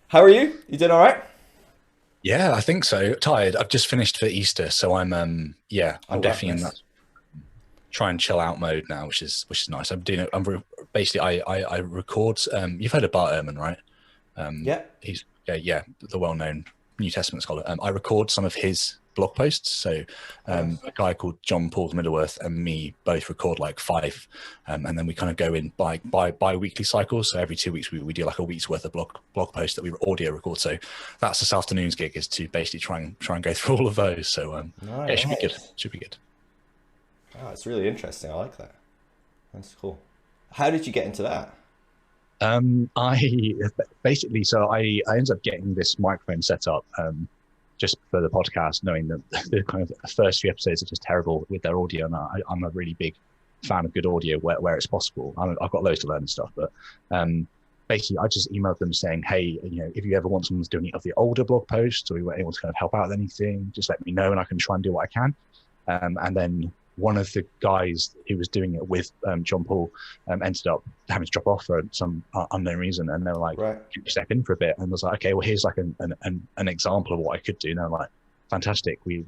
How are you? You doing all right? Yeah, I think so. Tired. I've just finished for Easter, so Oh, I'm wow, definitely in that nice. try and chill out mode now, which is nice. I'm doing it. Basically I record. You've heard of Bart Ehrman, right? Yeah. He's yeah, the well-known New Testament scholar. I record some of his blog posts. So Oh, nice. a guy called John Paul Middleworth and me both record like five, and then we kind of go in by weekly cycles. So every 2 weeks we do like a week's worth of blog posts that we audio record. So that's this afternoon's gig, is to basically try and go through all of those. So yeah, it should be good. Nice. Should be good. Oh, it's really interesting. I like that. That's cool. How did you get into that? I basically, so I ended up getting this microphone set up just for the podcast, knowing that the kind of first few episodes are just terrible with their audio, and I'm a really big fan of good audio where it's possible. I've got loads to learn and stuff, but basically, I just emailed them saying, hey, if you ever want someone to do any of the older blog posts, or you want anyone to kind of help out with anything, just let me know, and I can try and do what I can. And then one of the guys who was doing it with John Paul ended up having to drop off for some unknown reason, and they were like, Right. "Can you step in for a bit?" And I was like, "Okay, well, here's like an example of what I could do." And they're like, "Fantastic, we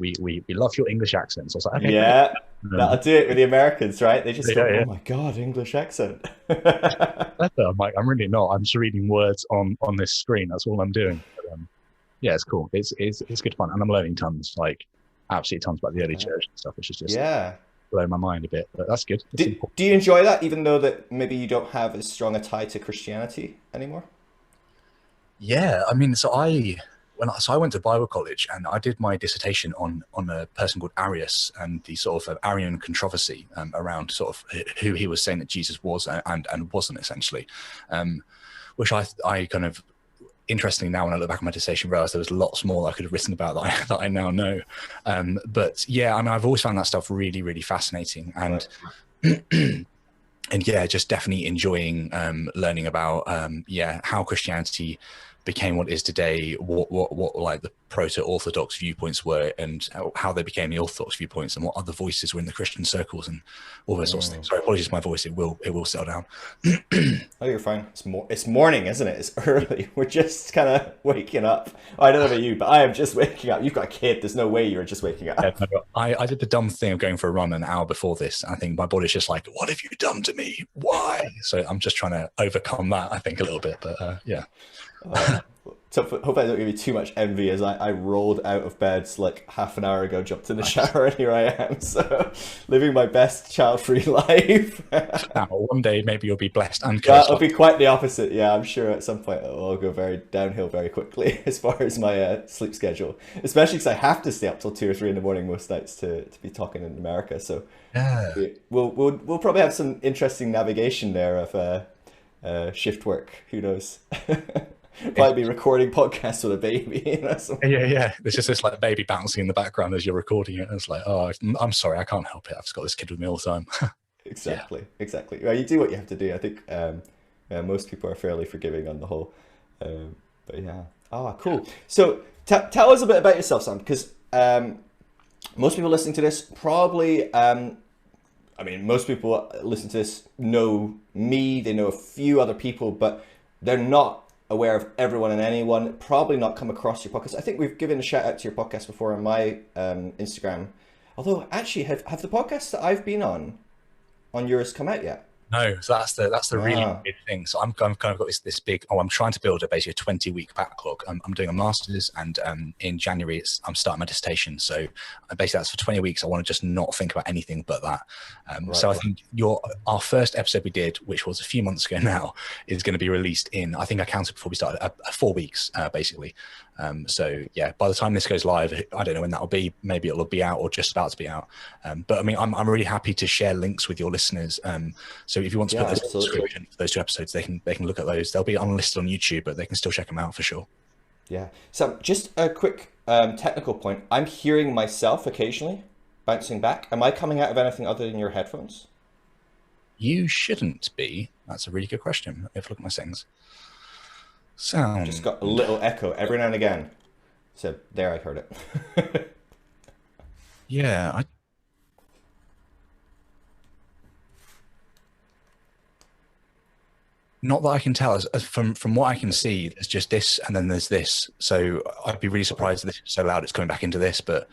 love your English accents." I was like, "Okay, brilliant." Yeah, that'll do it with the Americans, right? They just go, Yeah, "Oh yeah. my God, English accent." I'm like, I'm really not. I'm just reading words on this screen. That's all I'm doing. But, yeah, it's cool. It's good fun, and I'm learning tons, like absolutely tons about the early church and stuff, which is just Yeah. blowing my mind a bit. But that's good. It's Do important. you enjoy that, even though that maybe you don't have as strong a tie to Christianity anymore? Yeah, I mean, so I went to Bible college and I did my dissertation on a person called Arius and the sort of Arian controversy around sort of who he was saying that Jesus was and wasn't, essentially, um, which I kind of, interestingly, now when I look back at my dissertation, realized there was lots more I could have written about that I now know. But yeah, I mean, I've always found that stuff really, really fascinating, Right. and yeah, just definitely enjoying learning about how Christianity became what it is today, what like the proto-orthodox viewpoints were, and how they became the orthodox viewpoints, and what other voices were in the Christian circles, and all those sorts of Mm. things. Sorry, apologies for my voice. It will settle down. Oh, you're fine. It's morning, isn't it? It's early. We're just kind of waking up. I don't know about you, but I am just waking up. You've got a kid. There's no way you're just waking Yeah, up. no, I did the dumb thing of going for a run an hour before this. I think my body's just like, "What have you done to me? Why?" So I'm just trying to overcome that, I think, a little bit. But yeah. Uh, so hope I don't give you too much envy as I rolled out of bed like half an hour ago, jumped in the Nice. shower, and here I am. So living my best child-free life. Now, one day maybe you'll be blessed and cursed. That'll be quite the opposite. Yeah, I'm sure at some point it'll all go very downhill very quickly as far as my sleep schedule. Especially because I have to stay up till 2 or 3 in the morning most nights to be talking in America. So Yeah. we'll probably have some interesting navigation there of shift work. Who knows? It, Probably be recording podcasts with a baby. So. yeah. There's just this like baby bouncing in the background as you're recording it. And it's like, oh, I'm sorry, I can't help it. I've just got this kid with me all the time. Yeah. Exactly, exactly. Well, you do what you have to do. I think most people are fairly forgiving on the whole. But yeah. Ah, cool. So tell us a bit about yourself, Sam, because most people listening to this probably, I mean, most people listen to this know me, they know a few other people, but they're not aware of everyone and anyone, probably not come across your podcast. I think we've given a shout out to your podcast before on my Instagram. Although, actually, have the podcasts that I've been on yours come out yet? No, so that's the really Ah, weird thing. So I'm kind of got this big. Oh, I'm trying to build basically a 20-week backlog. I'm doing a master's, and in January I'm starting my dissertation. So basically that's for 20 weeks. I want to just not think about anything but that. So right. I think our first episode we did, which was a few months ago now, is going to be released in, I think I counted before we started, 4 weeks basically. So yeah, by the time this goes live, I don't know when that'll be. Maybe it'll be out or just about to be out. But I mean, I'm really happy to share links with your listeners. So if you want to put Yeah, those in the absolutely. description for those 2 episodes, they can look at those. They'll be unlisted on YouTube, but they can still check them out for sure. Yeah. So just a quick technical point. I'm hearing myself occasionally bouncing back. Am I coming out of anything other than your headphones? You shouldn't be. That's a really good question. If I look at my settings, Just got a sound. little echo every now and again. So there, I heard it. Yeah, Not that I can tell. As from what I can see, there's just this, and then there's this. So I'd be really surprised if this is so loud it's coming back into this. But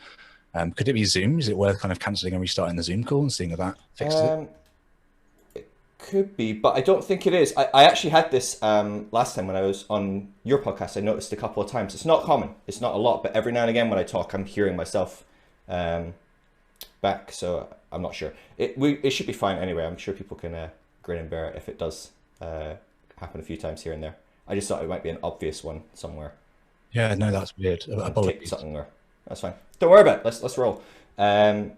could it be Zoom? Is it worth kind of cancelling and restarting the Zoom call and seeing if that fixes it? Um, could be, but I don't think it is. I actually had this last time when I was on your podcast. I noticed a couple of times. It's not common. It's not a lot, but every now and again when I talk, I'm hearing myself back. So I'm not sure. It should be fine anyway. I'm sure people can grin and bear it if it does happen a few times here and there. I just thought it might be an obvious one somewhere. Yeah, no, that's weird. Tick something or that's fine. Don't worry about it. Let's roll. Where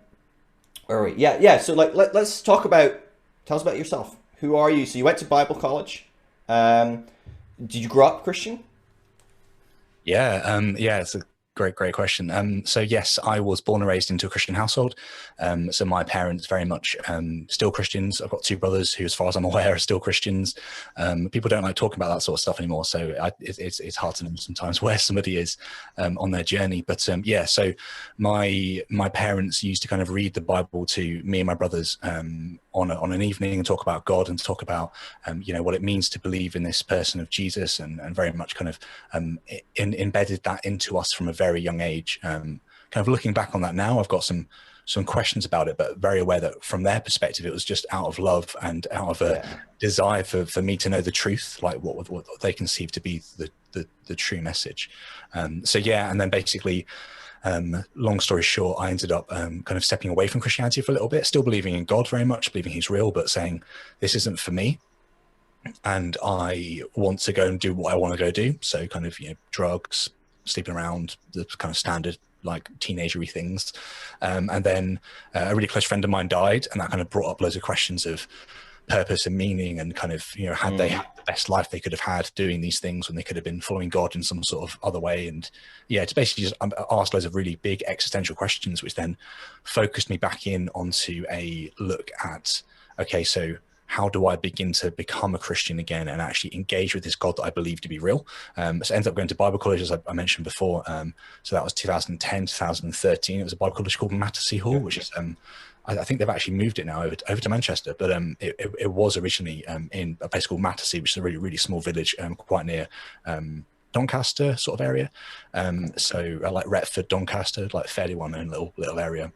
are we? Yeah. So let's talk about. Tell us about yourself. Who are you? So you went to Bible college. Did you grow up Christian? Yeah, it's a great question. So yes, I was born and raised into a Christian household. So my parents very much still Christians. I've got two brothers who, as far as I'm aware, are still Christians. People don't like talking about that sort of stuff anymore, so it's hard to know sometimes where somebody is on their journey. But yeah, so my parents used to kind of read the Bible to me and my brothers on an evening and talk about God and talk about what it means to believe in this person of Jesus, and very much kind of embedded that into us from a very young age. Kind of looking back on that now, I've got some questions about it, but very aware that from their perspective, it was just out of love and out of a desire for me to know the truth, like what they conceive to be the true message. So yeah, and then basically, long story short, I ended up kind of stepping away from Christianity for a little bit, still believing in God very much, believing he's real, but saying this isn't for me. And I want to go and do what I want to go do. So kind of, drugs, sleeping around, the kind of standard like teenagery things. And then a really close friend of mine died, and that kind of brought up loads of questions of purpose and meaning, and kind of, had they had the best life they could have had doing these things when they could have been following God in some sort of other way. And yeah, it's basically just asked loads of really big existential questions, which then focused me back in onto a look at, okay, so how do I begin to become a Christian again and actually engage with this God that I believe to be real? So I ended up going to Bible college, as I mentioned before. So that was 2010, 2013. It was a Bible college called Mattersey Hall, which is, I think they've actually moved it now over to Manchester, but it was originally in a place called Mattersey, which is a really, really small village quite near Doncaster sort of area. So like Retford, Doncaster, like fairly well-known little area.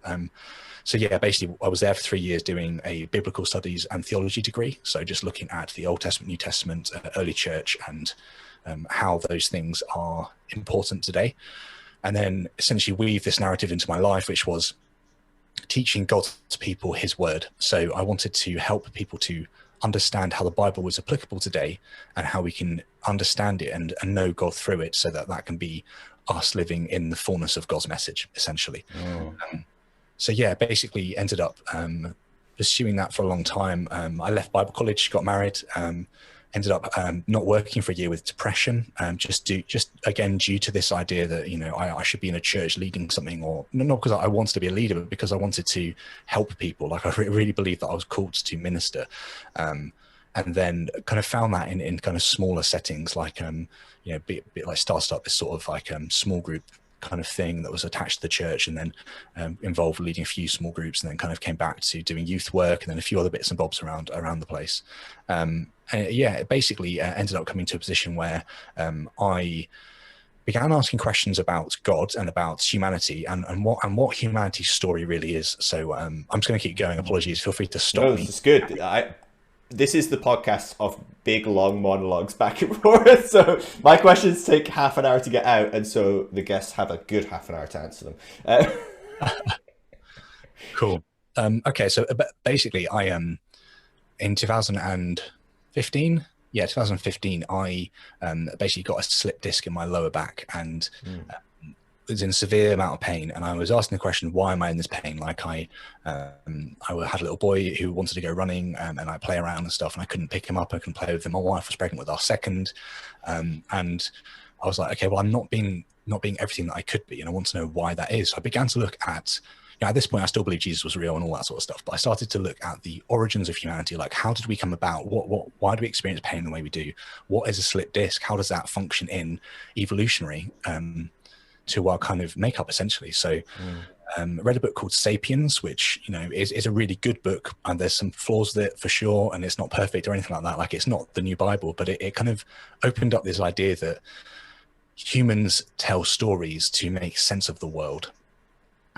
So yeah, basically I was there for 3 years doing a biblical studies and theology degree. So just looking at the Old Testament, New Testament, early church, and how those things are important today. And then essentially weave this narrative into my life, which was teaching God's people his word. So I wanted to help people to understand how the Bible was applicable today, and how we can understand it and know God through it, so that can be us living in the fullness of God's message, essentially. So yeah, basically ended up pursuing that for a long time. I left Bible college, got married, ended up not working for a year with depression, just again due to this idea that I should be in a church leading something, or not because I wanted to be a leader, but because I wanted to help people. Like I really believed that I was called to minister, and then kind of found that in kind of smaller settings, like be like started up this sort of like small group kind of thing that was attached to the church, and then involved leading a few small groups, and then kind of came back to doing youth work, and then a few other bits and bobs around the place. And yeah, it basically ended up coming to a position where I began asking questions about God and about humanity, and what humanity's story really is. So I'm just going to keep going. Apologies. Feel free to stop me. No, this is good. This is the podcast of big, long monologues back and forth. So my questions take half an hour to get out, and so the guests have a good half an hour to answer them. Cool. Okay, so basically, I in 2015. Yeah, 2015. I basically got a slip disc in my lower back, and was in a severe amount of pain, and I was asking the question, why am I in this pain? Like I had a little boy who wanted to go running, and I play around and stuff, and I couldn't pick him up, I couldn't play with him. My wife was pregnant with our second, and I was like, okay, well, I'm not being everything that I could be, and I want to know why that is. So I began to look at, at this point I still believe Jesus was real and all that sort of stuff, but I started to look at the origins of humanity. Like, how did we come about? Why do we experience pain the way we do? What is a slip disc? How does that function in evolutionary to our kind of makeup, essentially? So Read a book called Sapiens, which, you know, is a really good book, and there's some flaws with it for sure, and it's not perfect or anything like that. Like, it's not the new Bible, but it kind of opened up this idea that humans tell stories to make sense of the world.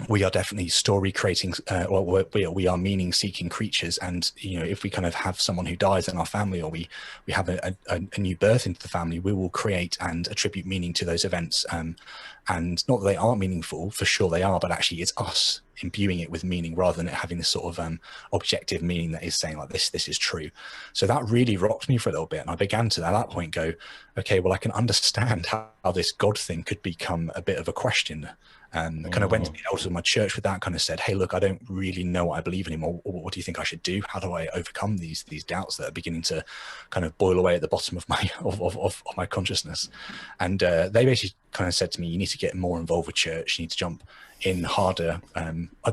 We are definitely story creating, we are meaning seeking creatures. And, you know, if we kind of have someone who dies in our family, or we have a new birth into the family, we will create and attribute meaning to those events. And not that they aren't meaningful, for sure they are, but actually it's us imbuing it with meaning rather than it having this sort of objective meaning that is saying like this is true. So that really rocked me for a little bit. And I began to, at that point, go, okay, well, I can understand how this God thing could become a bit of a question. And I kind of went to the elders of my church with that, kind of said, hey, look, I don't really know what I believe anymore. What do you think I should do? How do I overcome these doubts that are beginning to kind of boil away at the bottom of my of my consciousness? And they basically kind of said to me, you need to get more involved with church. You need to jump in harder.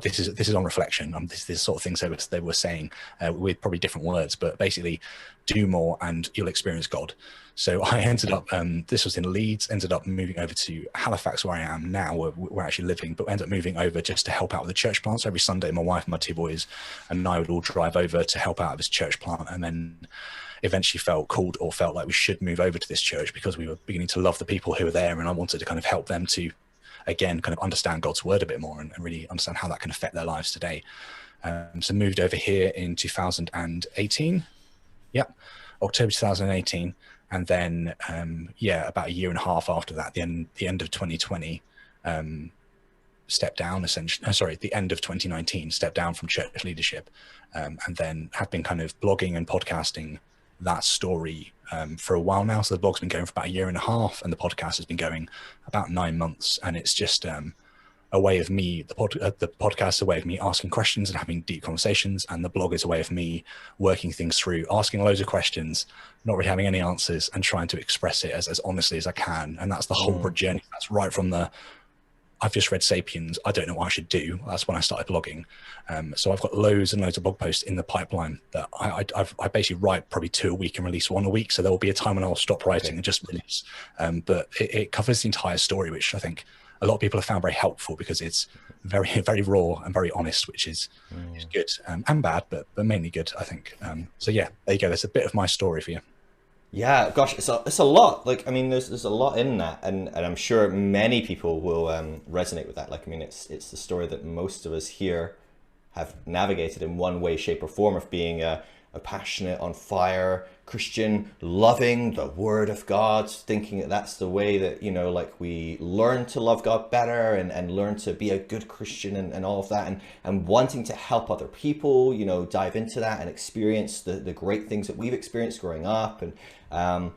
This is on reflection. This is sort of things they were saying with probably different words, but basically do more and you'll experience God. So I ended up, this was in Leeds, ended up moving over to Halifax, where I am now, where we're actually living, but ended up moving over just to help out with the church plant. So every Sunday, my wife and my two boys and I would all drive over to help out at this church plant, and then eventually felt like we should move over to this church because we were beginning to love the people who were there, and I wanted to kind of help them to, again, kind of understand God's word a bit more and really understand how that can affect their lives today. So moved over here in 2018. Yep, October 2018. And then, about a year and a half after that, the end of 2020, stepped down, essentially, the end of 2019, stepped down from church leadership, and then have been kind of blogging and podcasting that story for a while now. So the blog's been going for about a year and a half, and the podcast has been going about 9 months. And it's just a way of me, the podcast is a way of me asking questions and having deep conversations, and the blog is a way of me working things through, asking loads of questions, not really having any answers, and trying to express it as honestly as I can. And that's the whole journey. That's right from I've just read Sapiens, I don't know what I should do. That's when I started blogging. So I've got loads and loads of blog posts in the pipeline that I basically write probably 2 a week and release 1 a week. So there will be a time when I'll stop writing and just release. But it covers the entire story, which I think a lot of people have found very helpful because it's very, very raw and very honest, which is good and bad, but mainly good, I think. So yeah, there you go. There's a bit of my story for you. Yeah, gosh, it's a lot. Like, I mean, there's a lot in that, and I'm sure many people will resonate with that. Like, I mean, it's the story that most of us here have navigated in one way, shape, or form, of being a passionate, on fire Christian, loving the Word of God, thinking that that's the way that, you know, like, we learn to love God better and learn to be a good Christian and all of that, and wanting to help other people, you know, dive into that and experience the great things that we've experienced growing up, and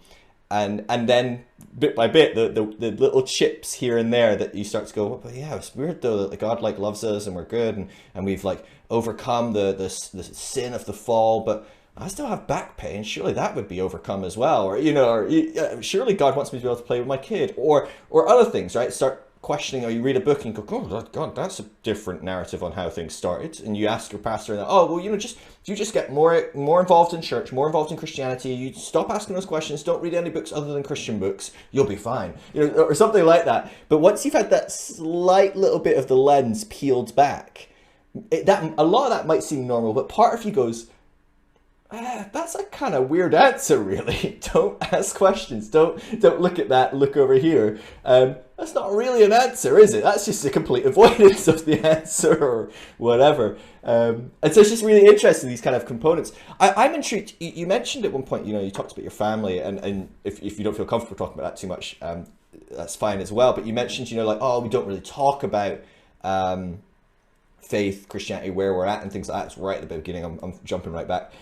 then bit by bit the little chips here and there that you start to go, but yeah, it's weird though that God like loves us and we're good and we've like overcome the sin of the fall, but I still have back pain. Surely that would be overcome as well, or you know, or surely God wants me to be able to play with my kid, or other things, right? Start questioning, or you read a book and go, oh God, that's a different narrative on how things started, and you ask your pastor, and oh well, you know, you just get more involved in church, more involved in Christianity, you stop asking those questions, don't read any books other than Christian books, you'll be fine, you know, or something like that. But once you've had that slight little bit of the lens peeled back, that a lot of that might seem normal, but part of you goes, that's a kind of weird answer, really. Don't ask questions. Don't look at that. Look over here. That's not really an answer, is it? That's just a complete avoidance of the answer or whatever. And so it's just really interesting, these kind of components. I'm intrigued. You mentioned at one point, you know, you talked about your family, and if you don't feel comfortable talking about that too much, that's fine as well. But you mentioned, you know, like, oh, we don't really talk about faith, Christianity, where we're at, and things like that. It's right at the beginning. I'm jumping right back.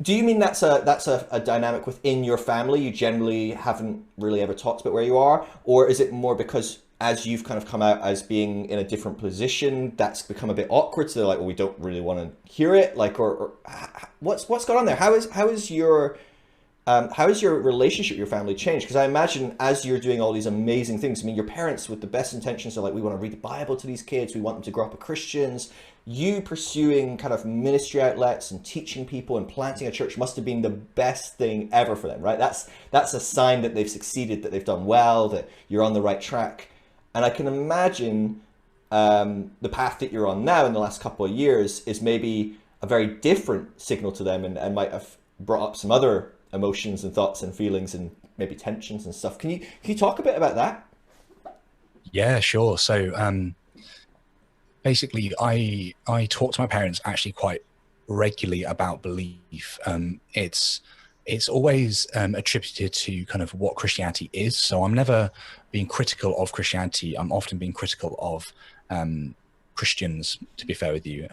Do you mean that's a dynamic within your family? You generally haven't really ever talked about where you are, or is it more because as you've kind of come out as being in a different position, that's become a bit awkward? So they're like, well, we don't really want to hear it. Like, or what's going on there? How is your relationship with your family changed? Because I imagine as you're doing all these amazing things, I mean, your parents with the best intentions are like, we want to read the Bible to these kids, we want them to grow up as Christians. You pursuing kind of ministry outlets and teaching people and planting a church must have been the best thing ever for them, right? That's a sign that they've succeeded, that they've done well, that you're on the right track. And I can imagine the path that you're on now in the last couple of years is maybe a very different signal to them, and might have brought up some other emotions and thoughts and feelings and maybe tensions and stuff. Can you talk a bit about that? Yeah, sure. So basically, I talk to my parents actually quite regularly about belief. It's always attributed to kind of what Christianity is. So I'm never being critical of Christianity. I'm often being critical of Christians, to be fair with you,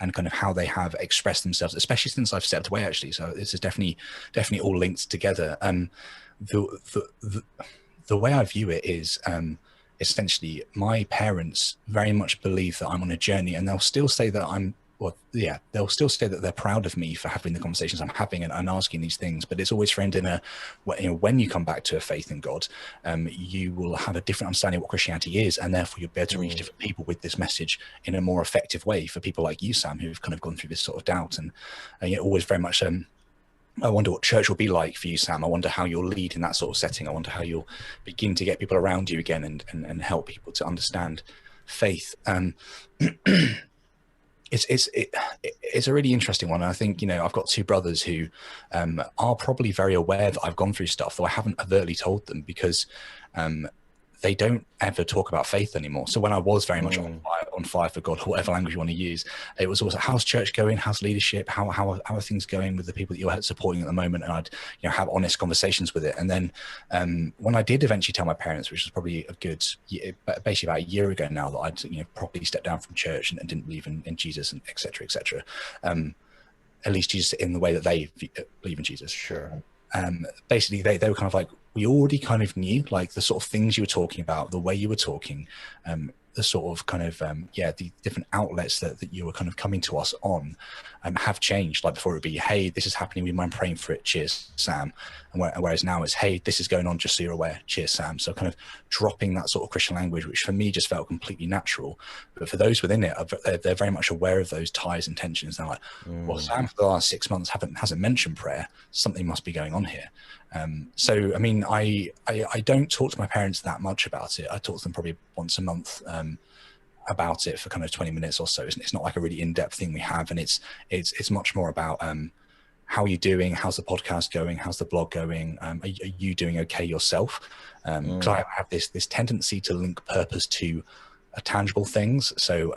and kind of how they have expressed themselves, especially since I've stepped away, actually. So this is definitely all linked together. The way I view it is essentially my parents very much believe that I'm on a journey, and they'll still say that they'll still say that they're proud of me for having the conversations I'm having and asking these things. But it's always framed in when you come back to a faith in God, you will have a different understanding of what Christianity is, and therefore you'll be able to reach different people with this message in a more effective way. For people like you, Sam, who've kind of gone through this sort of doubt, and always very much. I wonder what church will be like for you, Sam. I wonder how you'll lead in that sort of setting. I wonder how you'll begin to get people around you again and help people to understand faith. It's a really interesting one. And I think, I've got two brothers who are probably very aware that I've gone through stuff, though I haven't overtly told them, because they don't ever talk about faith anymore. So when I was very much on fire for God, or whatever language you want to use, it was also, how's church going? How's leadership? How are things going with the people that you're supporting at the moment? And I'd have honest conversations with it. And then when I did eventually tell my parents, which was probably a good year, basically about a year ago now, that I'd properly stepped down from church and didn't believe in Jesus, and et cetera, et cetera. At least Jesus in the way that they believe in Jesus. Sure. Basically they were kind of like, we already kind of knew, like, the sort of things you were talking about, the way you were talking, the sort of kind of the different outlets that you were kind of coming to us on have changed. Like, before it would be, hey, this is happening, we mind praying for it, cheers, Sam. And whereas now it's, hey, this is going on, just so you're aware, cheers, Sam. So kind of dropping that sort of Christian language, which for me just felt completely natural, but for those within it, they're very much aware of those ties and tensions. They're like, well, Sam for the last 6 months hasn't mentioned prayer, something must be going on here. So I mean, I don't talk to my parents that much about it. I talk to them probably once a month about it for kind of 20 minutes or so. It's not like a really in-depth thing we have, and it's much more about how are you doing, how's the podcast going, how's the blog going, are you doing okay yourself? Because I have this tendency to link purpose to tangible things. So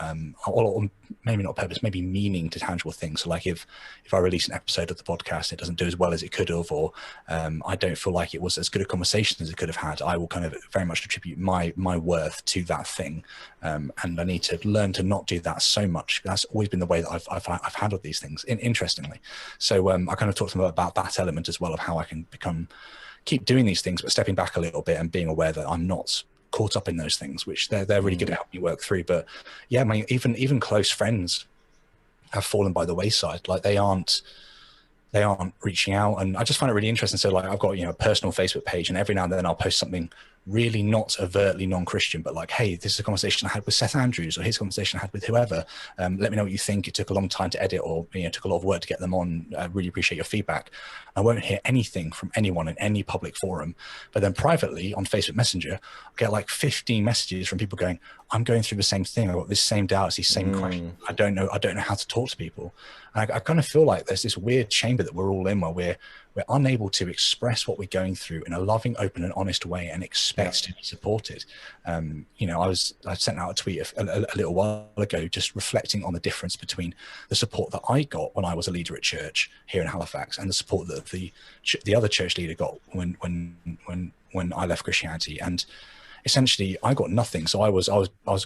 or maybe not purpose, maybe meaning to tangible things. So like if I release an episode of the podcast, it doesn't do as well as it could have, or I don't feel like it was as good a conversation as it could have had, I will kind of very much attribute my worth to that thing. And I need to learn to not do that so much. That's always been the way that I've handled these things, interestingly. So I kind of talked to them about that element as well, of how I can keep doing these things, but stepping back a little bit and being aware that I'm not caught up in those things, which they're really good at helping me work through. But yeah, I mean, even close friends have fallen by the wayside. Like, they aren't reaching out, and I just find it really interesting. So like, I've got a personal Facebook page, and every now and then I'll post something really not overtly non-Christian, but like, hey, this is a conversation I had with Seth Andrews, or his conversation I had with whoever. Let me know what you think. It took a long time to edit, or it took a lot of work to get them on. I really appreciate your feedback. I won't hear anything from anyone in any public forum, but then privately on Facebook Messenger, I'll get like 15 messages from people going, I'm going through the same thing. I've got this same doubts, these same questions. I don't know how to talk to people. And I kind of feel like there's this weird chamber that we're all in, where we're unable to express what we're going through in a loving, open and honest way, and expect to be supported. I sent out a tweet a little while ago, just reflecting on the difference between the support that I got when I was a leader at church here in Halifax, and the support that the other church leader got when I left Christianity. And essentially, I got nothing. So I was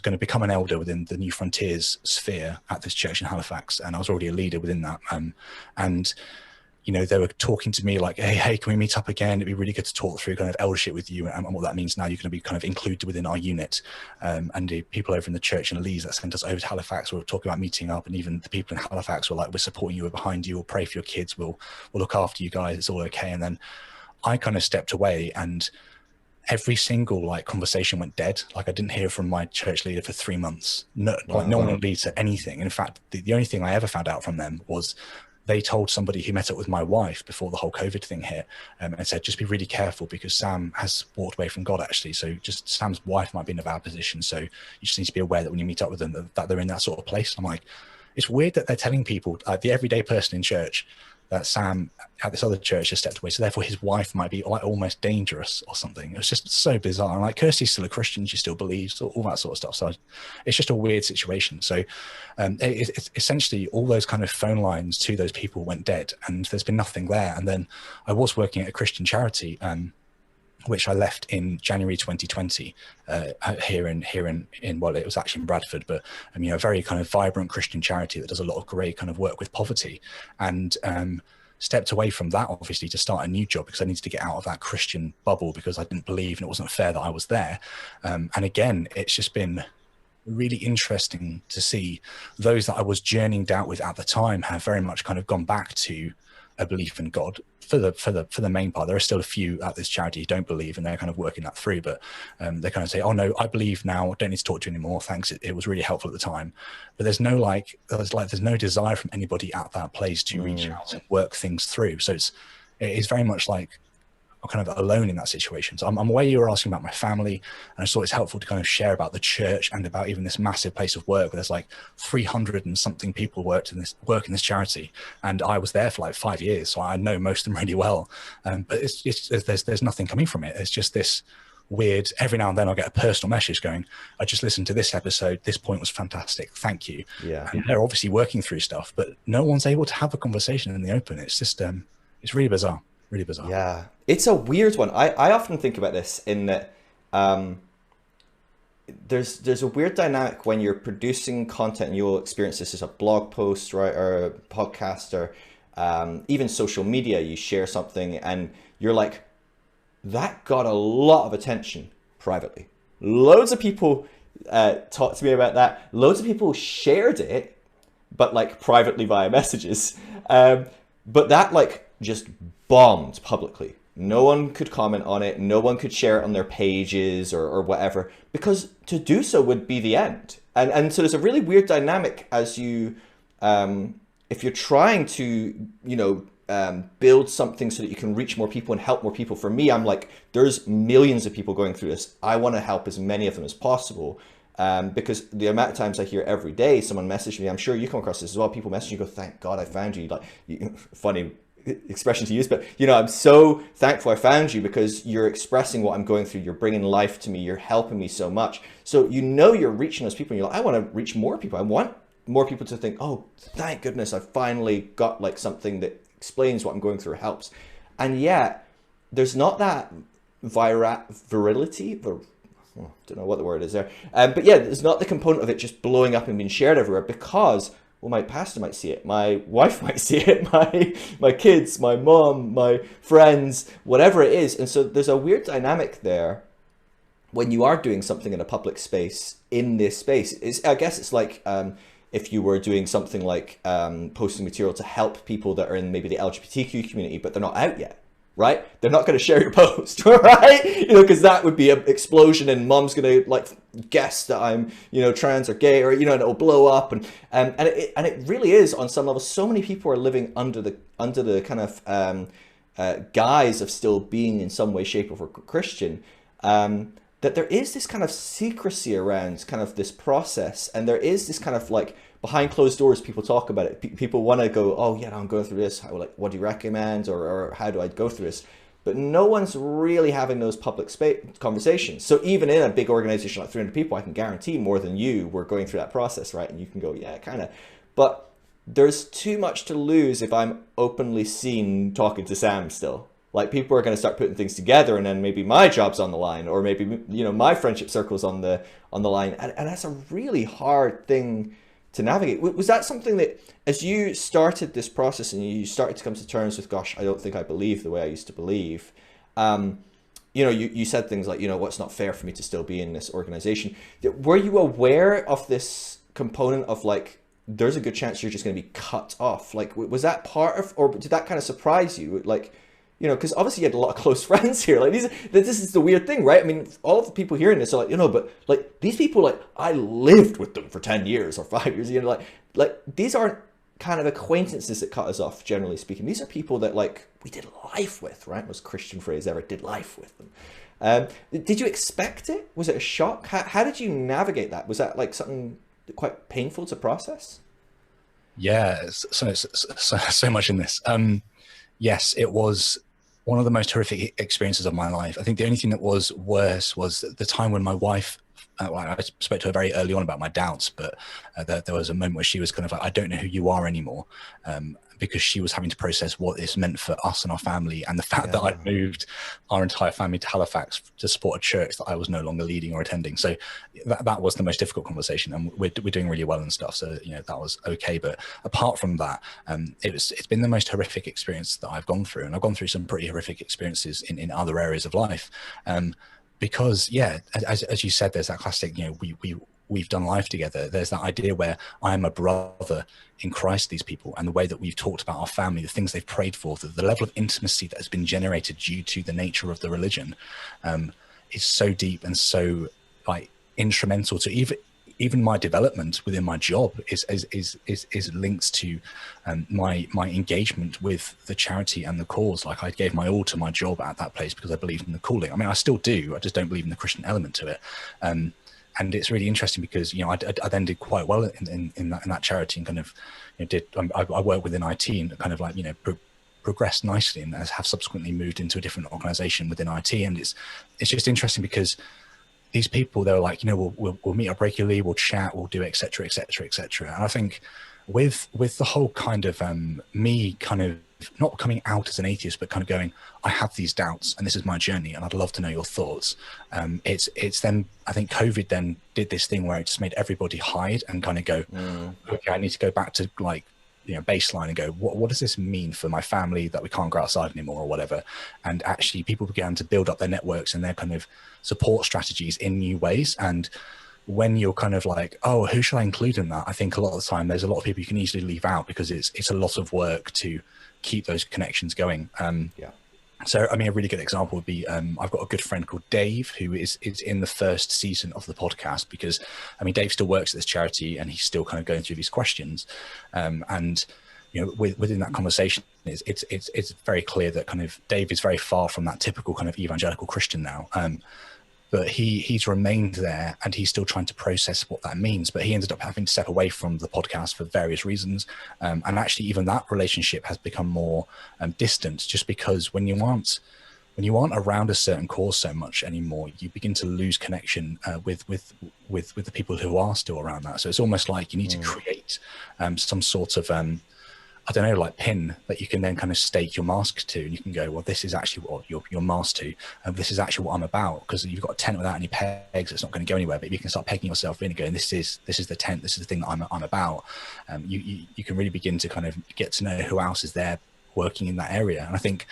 going to become an elder within the New Frontiers sphere at this church in Halifax, and I was already a leader within that. And they were talking to me like, hey, can we meet up again? It'd be really good to talk through kind of eldership with you, and what that means now. You're going to be kind of included within our unit. And the people over in the church in Leeds that sent us over to Halifax were talking about meeting up, and even the people in Halifax were like, we're supporting you, we're behind you, we'll pray for your kids, we'll look after you guys, it's all okay. And then I kind of stepped away, and every single conversation went dead. Like, I didn't hear from my church leader for 3 months. No one would lead to anything. In fact, the only thing I ever found out from them was they told somebody who met up with my wife before the whole COVID thing hit, and said, just be really careful because Sam has walked away from God, actually. So just Sam's wife might be in a bad position. So you just need to be aware that when you meet up with them, that they're in that sort of place. I'm like, it's weird that they're telling people, the everyday person in church, that Sam at this other church has stepped away, so therefore his wife might be like almost dangerous or something. It was just so bizarre. And like, Kirsty's still a Christian, she still believes, all that sort of stuff. So it's just a weird situation. So it's essentially all those kind of phone lines to those people went dead, and there's been nothing there. And then I was working at a Christian charity, which I left in January 2020, here in well, it was actually in Bradford, but a very kind of vibrant Christian charity that does a lot of great kind of work with poverty, and stepped away from that obviously to start a new job because I needed to get out of that Christian bubble because I didn't believe and it wasn't fair that I was there. And again, it's just been really interesting to see those that I was journeying out with at the time have very much kind of gone back to a belief in God. For the main part, there are still a few at this charity who don't believe, and they're kind of working that through. But they kind of say, "Oh no, I believe now. I don't need to talk to you anymore. Thanks. It was really helpful at the time." But there's no desire from anybody at that place to reach out and work things through. So it is very much like I'm kind of alone in that situation. So I'm aware you were asking about my family, and I thought it's helpful to kind of share about the church and about even this massive place of work where there's like 300 and something people work in this charity, and I was there for like 5 years, so I know most of them really well. But there's nothing coming from it. It's just this weird, every now and then I'll get a personal message going, I just listened to this episode, this point was fantastic, thank you. Yeah. And they're obviously working through stuff, but no one's able to have a conversation in the open. It's just it's really bizarre. Really bizarre. Yeah, it's a weird one. I often think about this in that there's a weird dynamic when you're producing content, and you'll experience this as a blog post, right, or a podcast, or even social media. You share something and you're like, that got a lot of attention privately. Loads of people talked to me about that. Loads of people shared it, but like privately via messages. But that like just bombed publicly. No one could comment on it. No one could share it on their pages or whatever, because to do so would be the end. And so there's a really weird dynamic as you, if you're trying to, build something so that you can reach more people and help more people. For me, I'm like, there's millions of people going through this. I want to help as many of them as possible. Because the amount of times I hear every day someone message me, I'm sure you come across this as well. People message you, go, thank God I found you. Like, funny expression to use, but I'm so thankful I found you because you're expressing what I'm going through. You're bringing life to me. You're helping me so much. So you're reaching those people, and you're like, I want to reach more people. I want more people to think, oh, thank goodness I finally got like something that explains what I'm going through, helps. And yet there's not that virility. Don't know what the word is there. But yeah, there's not the component of it just blowing up and being shared everywhere because, well, my pastor might see it, my wife might see it, my kids, my mom, my friends, whatever it is. And so there's a weird dynamic there when you are doing something in a public space, in this space. I guess it's like if you were doing something like posting material to help people that are in maybe the LGBTQ community, but they're not out yet. Right? They're not going to share your post, right? Because that would be an explosion, and mom's going to like guess that I'm, trans or gay, or and it'll blow up, and it really is on some level. So many people are living under the kind of guise of still being in some way, shape, or form Christian. That there is this kind of secrecy around kind of this process, and there is this kind of like behind closed doors, people talk about it. People want to go, oh yeah, I'm going through this. What do you recommend, or how do I go through this? But no one's really having those public conversations. So even in a big organization like 300 people, I can guarantee more than you were going through that process, right? And you can go, yeah, kind of. But there's too much to lose if I'm openly seen talking to Sam still. Like, people are going to start putting things together, and then maybe my job's on the line, or maybe my friendship circle's on the line, and that's a really hard thing to navigate. Was that something that, as you started this process and you started to come to terms with, gosh, I don't think I believe the way I used to believe, you said things like, what's not fair for me to still be in this organization. Were you aware of this component of like, there's a good chance you're just going to be cut off? Like, was that part of, or did that kind of surprise you? Like, because obviously you had a lot of close friends here. Like, this is the weird thing, right? I mean, all of the people hearing this are like, but like these people, like, I lived with them for 10 years or 5 years, like these aren't kind of acquaintances that cut us off, generally speaking. These are people that like we did life with, right? Most Christian phrase ever, did life with them. Did you expect it? Was it a shock? How did you navigate that? Was that like something quite painful to process? Yeah, so much in this. Yes, it was one of the most horrific experiences of my life. I think the only thing that was worse was the time when my wife, well, I spoke to her very early on about my doubts, but there was a moment where she was kind of like, I don't know who you are anymore, because she was having to process what this meant for us and our family, and the fact that I'd moved our entire family to Halifax to support a church that I was no longer leading or attending. So that was the most difficult conversation, and we're doing really well and stuff. So, you know, that was okay. But apart from that, it's been the most horrific experience that I've gone through, and I've gone through some pretty horrific experiences in other areas of life. Because yeah, as you said, there's that classic, you know, we've done life together. There's that idea where I'm a brother in Christ, these people, and the way that we've talked about our family, the things they've prayed for, the level of intimacy that has been generated due to the nature of the religion, is so deep and so like instrumental to even my development within my job is linked to my engagement with the charity and the cause. Like I gave my all to my job at that place because I believed in the calling. I mean, I still do. I just don't believe in the Christian element to it. And it's really interesting because, you know, I then did quite well in that charity, and kind of, you know, I work within IT and kind of like, you know, progressed nicely, and have subsequently moved into a different organization within IT. And it's just interesting because these people, they were like, you know, we'll meet up regularly, we'll chat, we'll do et cetera, et cetera, et cetera. And I think with the whole kind of me kind of not coming out as an atheist, but kind of going, I have these doubts and this is my journey and I'd love to know your thoughts. It's then, I think COVID then did this thing where it just made everybody hide and kind of go, okay, I need to go back to like, you know, baseline and go, what does this mean for my family that we can't go outside anymore or whatever? And actually people began to build up their networks and their kind of support strategies in new ways. And when you're kind of like, oh, who should I include in that? I think a lot of the time there's a lot of people you can easily leave out because it's a lot of work to keep those connections going. So, I mean, a really good example would be, I've got a good friend called Dave, who is in the first season of the podcast, because, I mean, Dave still works at this charity and he's still kind of going through these questions. And, you know, within that conversation, it's very clear that kind of Dave is very far from that typical kind of evangelical Christian now. But he's remained there and he's still trying to process what that means. But he ended up having to step away from the podcast for various reasons. And actually, even that relationship has become more distant, just because when you aren't around a certain cause so much anymore, you begin to lose connection with the people who are still around that. So it's almost like you need to create some sort of I don't know, like pin that you can then kind of stake your mask to, and you can go, well, this is actually what your mask to, and this is actually what I'm about. Because you've got a tent without any pegs, it's not going to go anywhere. But if you can start pegging yourself in and going, this is the tent, this is the thing that I'm about, you can really begin to kind of get to know who else is there working in that area. And I think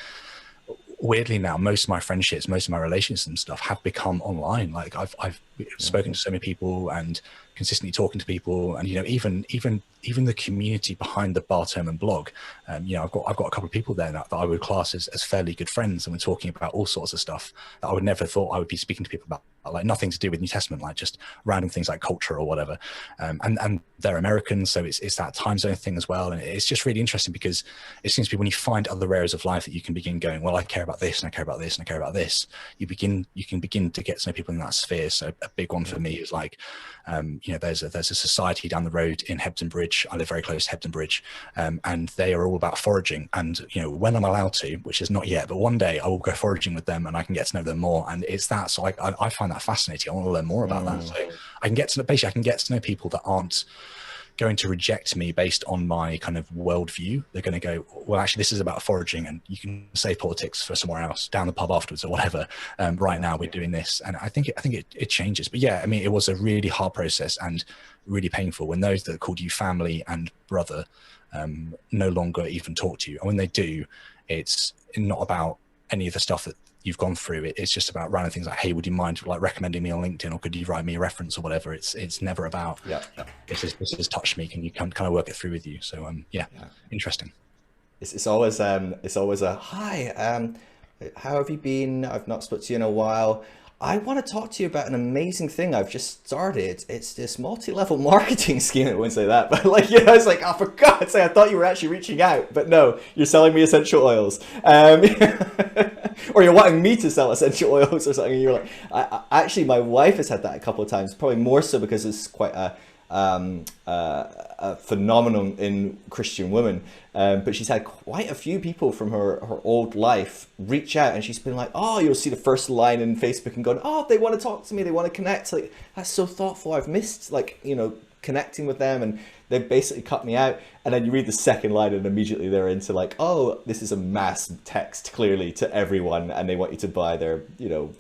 weirdly now, most of my friendships, most of my relationships and stuff have become online. Like I've spoken to so many people and consistently talking to people, and, you know, even the community behind the Barterman blog, you know, I've got a couple of people there that I would class as fairly good friends, and we're talking about all sorts of stuff that I would never thought I would be speaking to people about, like nothing to do with New Testament, like just random things like culture or whatever. And they're Americans, so it's that time zone thing as well. And it's just really interesting because it seems to be when you find other areas of life that you can begin going, well, I care about this and I care about this and I care about this, you can begin to get to know people in that sphere. So a big one for me is like, you know, there's a society down the road in Hebden Bridge. I live very close to Hebden Bridge, and they are all about foraging. And, you know, when I'm allowed to, which is not yet, but one day I will go foraging with them and I can get to know them more. And it's that. So I find that fascinating. I want to learn more about that. So I can get to know people that aren't going to reject me based on my kind of worldview. They're going to go, well, actually, this is about foraging, and you can save politics for somewhere else, down the pub afterwards or whatever. Right now, we're doing this, and I think it changes. But yeah, I mean, it was a really hard process and really painful when those that called you family and brother no longer even talk to you, and when they do, it's not about any of the stuff that you've gone through. It's just about random things like, hey, would you mind like recommending me on LinkedIn, or could you write me a reference or whatever? It's never about this has touched me, can you kind of work it through with you? So interesting. It's always a hi, how have you been? I've not spoken to you in a while. I want to talk to you about an amazing thing I've just started. It's this multi-level marketing scheme. I wouldn't say that, but like, I was like, oh, for God's sake, I thought you were actually reaching out, but no, you're selling me essential oils. Or you're wanting me to sell essential oils or something. And you're like, actually, my wife has had that a couple of times, probably more so because it's quite a phenomenon in Christian women. But she's had quite a few people from her old life reach out, and she's been like, oh, you'll see the first line in Facebook and going, oh, they want to talk to me, they want to connect. Like, that's so thoughtful. I've missed, like, connecting with them, and they've basically cut me out. And then you read the second line and immediately they're into like, oh, this is a mass text clearly to everyone, and they want you to buy their,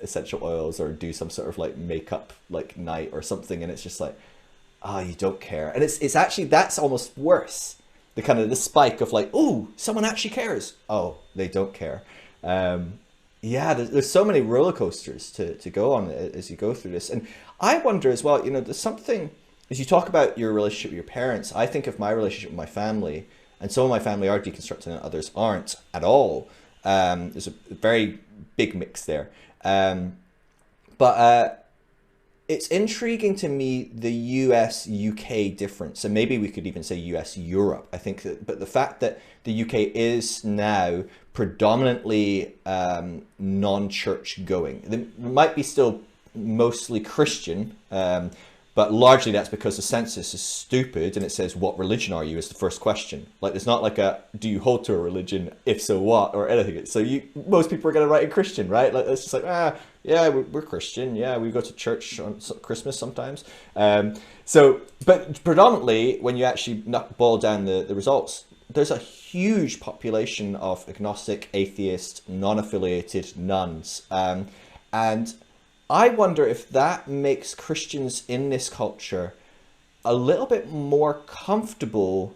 essential oils or do some sort of like makeup like night or something. And it's just like, oh, you don't care. And it's actually, that's almost worse. The kind of the spike of like, oh, someone actually cares. Oh, they don't care. Yeah, there's so many roller coasters to go on as you go through this. And I wonder as well, there's something, as you talk about your relationship with your parents, I think of my relationship with my family, and some of my family are deconstructing and others aren't at all. There's a very big mix there. But it's intriguing to me, the US-UK difference, and maybe we could even say US-Europe. I think that, but the fact that the UK is now predominantly non-church going. There might be still mostly Christian, but largely that's because the census is stupid and it says, what religion are you, is the first question. Like, there's not like a, do you hold to a religion? If so, what? Or anything. So most people are going to write in Christian, right? Like, it's just like, yeah, we're Christian. Yeah, we go to church on Christmas sometimes. But predominantly, when you actually boil down the results, there's a huge population of agnostic, atheist, non-affiliated nuns. And I wonder if that makes Christians in this culture a little bit more comfortable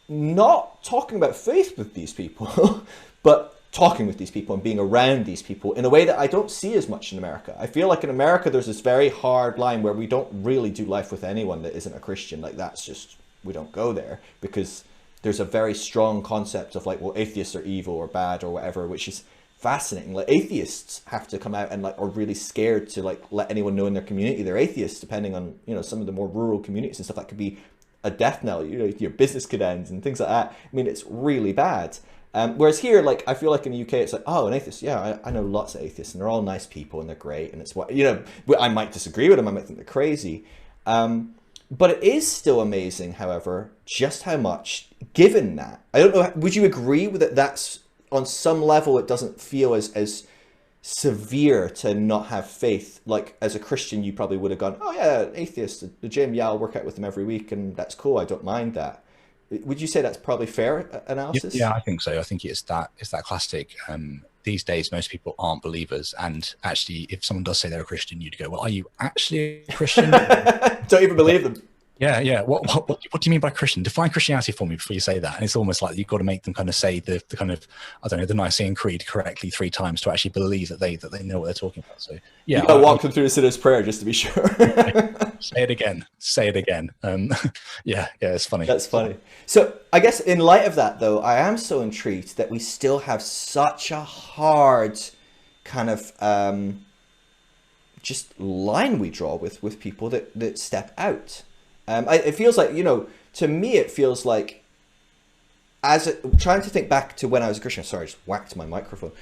not talking about faith with these people, but talking with these people and being around these people in a way that I don't see as much in America. I feel like in America, there's this very hard line where we don't really do life with anyone that isn't a Christian. Like, that's just, we don't go there, because there's a very strong concept of like, well, atheists are evil or bad or whatever, which is fascinating. Like, atheists have to come out and like are really scared to like let anyone know in their community they're atheists, depending on some of the more rural communities and stuff. That could be a death knell. Your business could end and things like that. I mean, it's really bad. Whereas here, like, I feel like in the UK, it's like, oh, an atheist. Yeah, I know lots of atheists, and they're all nice people, and they're great. And it's what I might disagree with them. I might think they're crazy. But it is still amazing, however, just how much, given that, I don't know, would you agree with it? That's on some level, it doesn't feel as severe to not have faith. Like, as a Christian, you probably would have gone, oh yeah, atheist, the gym, yeah, I'll work out with them every week, and that's cool. I don't mind that. Would you say that's probably fair analysis? Yeah, I think so. I think it's that classic. These days, most people aren't believers, and actually, if someone does say they're a Christian, you'd go, "Well, are you actually a Christian?" Don't even believe them. Yeah. What do you mean by Christian? Define Christianity for me before you say that. And it's almost like you've got to make them kind of say the kind of, I don't know, the Nicene Creed correctly 3 times to actually believe that they know what they're talking about. So yeah, you got to walk them through the sinner's prayer just to be sure. Say it again. Yeah, it's funny. That's funny. So I guess in light of that, though, I am so intrigued that we still have such a hard kind of just line we draw with people that step out. It feels like, to me, it feels like, trying to think back to when I was a Christian. Sorry, I just whacked my microphone.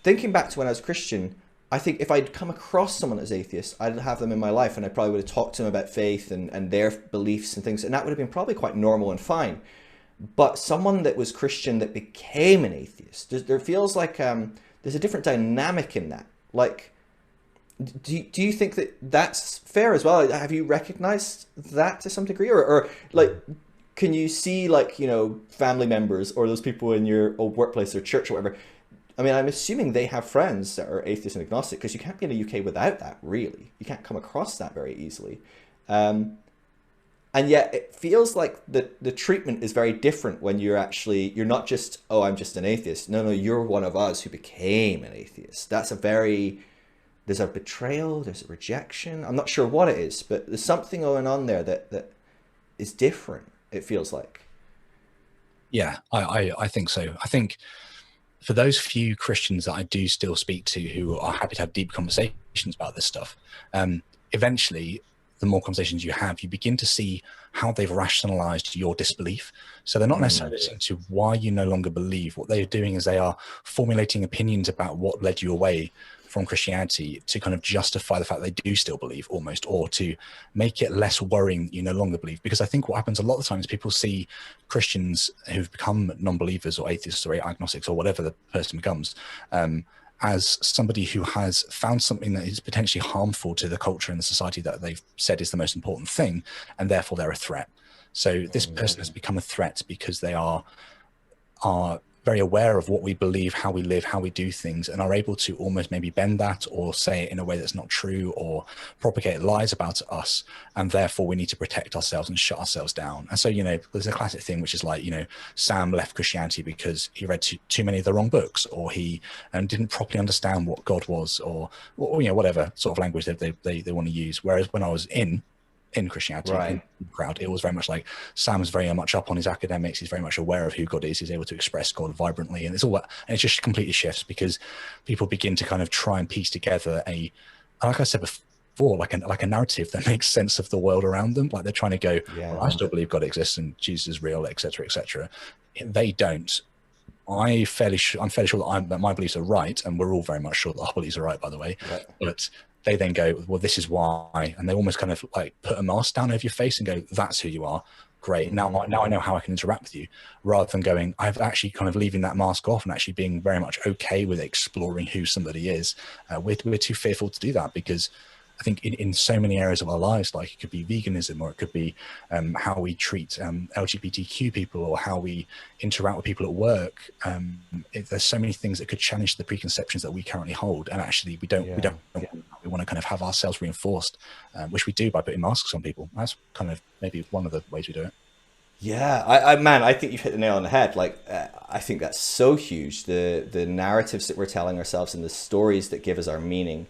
Thinking back to when I was a Christian, I think if I'd come across someone as atheist, I'd have them in my life, and I probably would have talked to them about faith and their beliefs and things, and that would have been probably quite normal and fine. But someone that was Christian that became an atheist, there feels like there's a different dynamic in that. Like, do you think that that's fair as well? Have you recognized that to some degree, or like, can you see, like, family members or those people in your old workplace or church or whatever? I mean, I'm assuming they have friends that are atheist and agnostic, because you can't be in the UK without that, really. You can't come across that very easily. And yet it feels like the treatment is very different when you're not just, oh, I'm just an atheist. No, you're one of us who became an atheist. There's a betrayal, there's a rejection. I'm not sure what it is, but there's something going on there that is different, it feels like. Yeah, I think so. I think for those few Christians that I do still speak to who are happy to have deep conversations about this stuff, eventually, the more conversations you have, you begin to see how they've rationalized your disbelief. So they're not necessarily listening to why you no longer believe. What they're doing is they are formulating opinions about what led you away from Christianity to kind of justify the fact they do still believe, almost, or to make it less worrying that you no longer believe. Because I think what happens a lot of the times, people see Christians who've become non-believers or atheists or agnostics or whatever the person becomes, as somebody who has found something that is potentially harmful to the culture and the society that they've said is the most important thing, and therefore they're a threat. So this person has become a threat because they are very aware of what we believe, how we live, how we do things, and are able to almost maybe bend that or say it in a way that's not true or propagate lies about us. And therefore we need to protect ourselves and shut ourselves down. And so, you know, there's a classic thing, which is like, you know, Sam left Christianity because he read too many of the wrong books, or he didn't properly understand what God was, or you know, whatever sort of language they want to use. Whereas when I was in Christianity, in the crowd, it was very much like Sam's very much up on his academics. He's very much aware of who God is. He's able to express God vibrantly, and it's all that. And it just completely shifts because people begin to kind of try and piece together like I said before, like a narrative that makes sense of the world around them. Like they're trying to go, well, I still believe God exists and Jesus is real, etc., etc. They don't. I'm fairly sure that my beliefs are right, and we're all very much sure that our beliefs are right, by the way. Right. But they then go, well, this is why, and they almost kind of like put a mask down over your face and go, that's who you are. Great. Now I know how I can interact with you, rather than going, I've actually kind of leaving that mask off and actually being very much okay with exploring who somebody is. We're too fearful to do that, because I think in so many areas of our lives, like it could be veganism, or it could be how we treat LGBTQ people, or how we interact with people at work. There's so many things that could challenge the preconceptions that we currently hold, and actually we want to kind of have ourselves reinforced, which we do by putting masks on people. That's kind of maybe one of the ways we do it. Yeah, I think you've hit the nail on the head. Like, I think that's so huge. The narratives that we're telling ourselves and the stories that give us our meaning.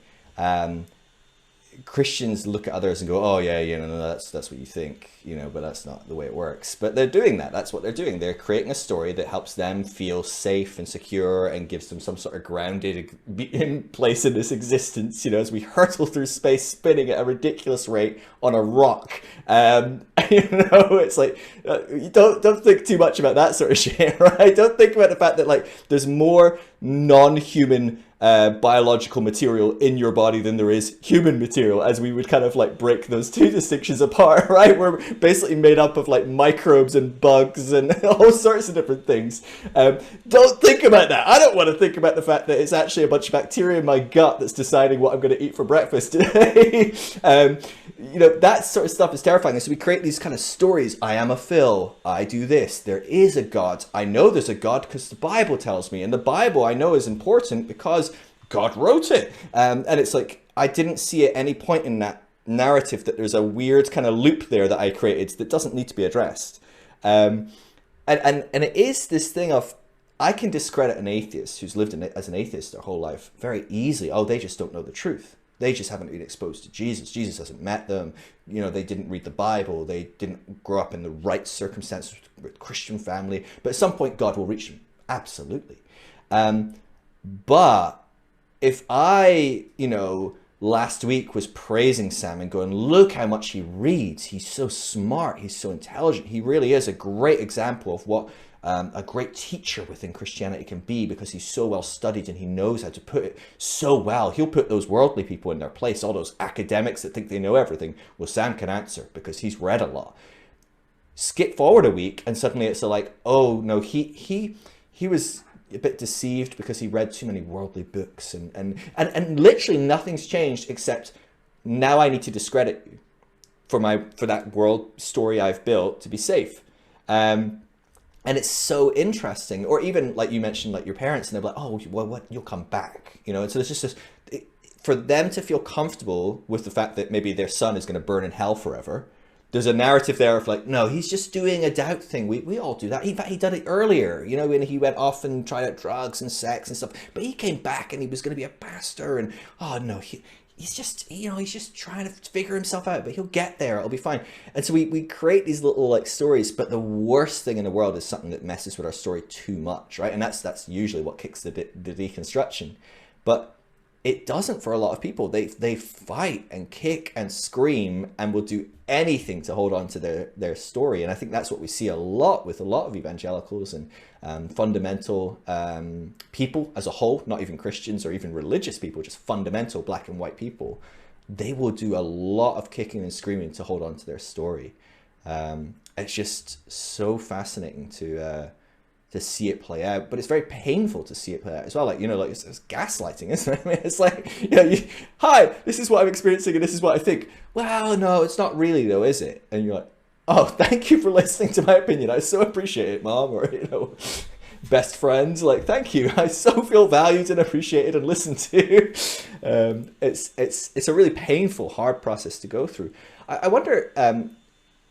Christians look at others and go, oh yeah, no, that's what you think, but that's not the way it works. But they're doing that. That's what they're doing. They're creating a story that helps them feel safe and secure and gives them some sort of grounded in place in this existence, as we hurtle through space, spinning at a ridiculous rate on a rock. It's like, you don't think too much about that sort of shit, right? Don't think about the fact that like there's more non-human biological material in your body than there is human material, as we would kind of like break those two distinctions apart, right? We're basically made up of like microbes and bugs and all sorts of different things. Don't think about that. I don't want to think about the fact that it's actually a bunch of bacteria in my gut that's deciding what I'm going to eat for breakfast today. That sort of stuff is terrifying. So we create these kind of stories. I am a Phil. I do this. There is a God. I know there's a God because the Bible tells me. And the Bible I know is important because God wrote it. And it's like, I didn't see at any point in that narrative that there's a weird kind of loop there that I created that doesn't need to be addressed. And it is this thing of, I can discredit an atheist who's lived as an atheist their whole life very easily. Oh, they just don't know the truth. They just haven't been exposed to Jesus. Jesus hasn't met them. They didn't read the Bible. They didn't grow up in the right circumstances with Christian family. But at some point, God will reach them. Absolutely. But if I, last week was praising Sam and going, look how much he reads. He's so smart. He's so intelligent. He really is a great example of what a great teacher within Christianity can be, because he's so well studied and he knows how to put it so well. He'll put those worldly people in their place, all those academics that think they know everything. Well, Sam can answer because he's read a lot. Skip forward a week and suddenly it's like, oh no, he was a bit deceived because he read too many worldly books, and literally nothing's changed except now I need to discredit you for that world story I've built to be safe. And it's so interesting. Or even like you mentioned, like your parents, and they're like, oh, well, what? You'll come back, And so there's just this, for them to feel comfortable with the fact that maybe their son is going to burn in hell forever. There's a narrative there of like, no, he's just doing a doubt thing. We all do that. In fact, he did it earlier, when he went off and tried out drugs and sex and stuff. But he came back and he was going to be a pastor. And oh no, he's just, you know, he's just trying to figure himself out, but he'll get there. It'll be fine. And so we create these little like stories, but the worst thing in the world is something that messes with our story too much, right? And that's usually what kicks the deconstruction. But it doesn't for a lot of people. They fight and kick and scream and will do anything to hold on to their story. And I think that's what we see a lot with a lot of evangelicals and fundamental people as a whole, not even Christians or even religious people, just fundamental black and white people. They will do a lot of kicking and screaming to hold on to their story. It's just so fascinating to see it play out, but it's very painful to see it play out as well. Like, you know, like it's gaslighting, isn't it? I mean, it's like, you know, hi, this is what I'm experiencing and this is what I think. Well, no, it's not really though, is it? And you're like, oh, thank you for listening to my opinion. I so appreciate it, Mom, or, you know, best friends. Like, thank you. I so feel valued and appreciated and listened to. It's a really painful, hard process to go through. I wonder,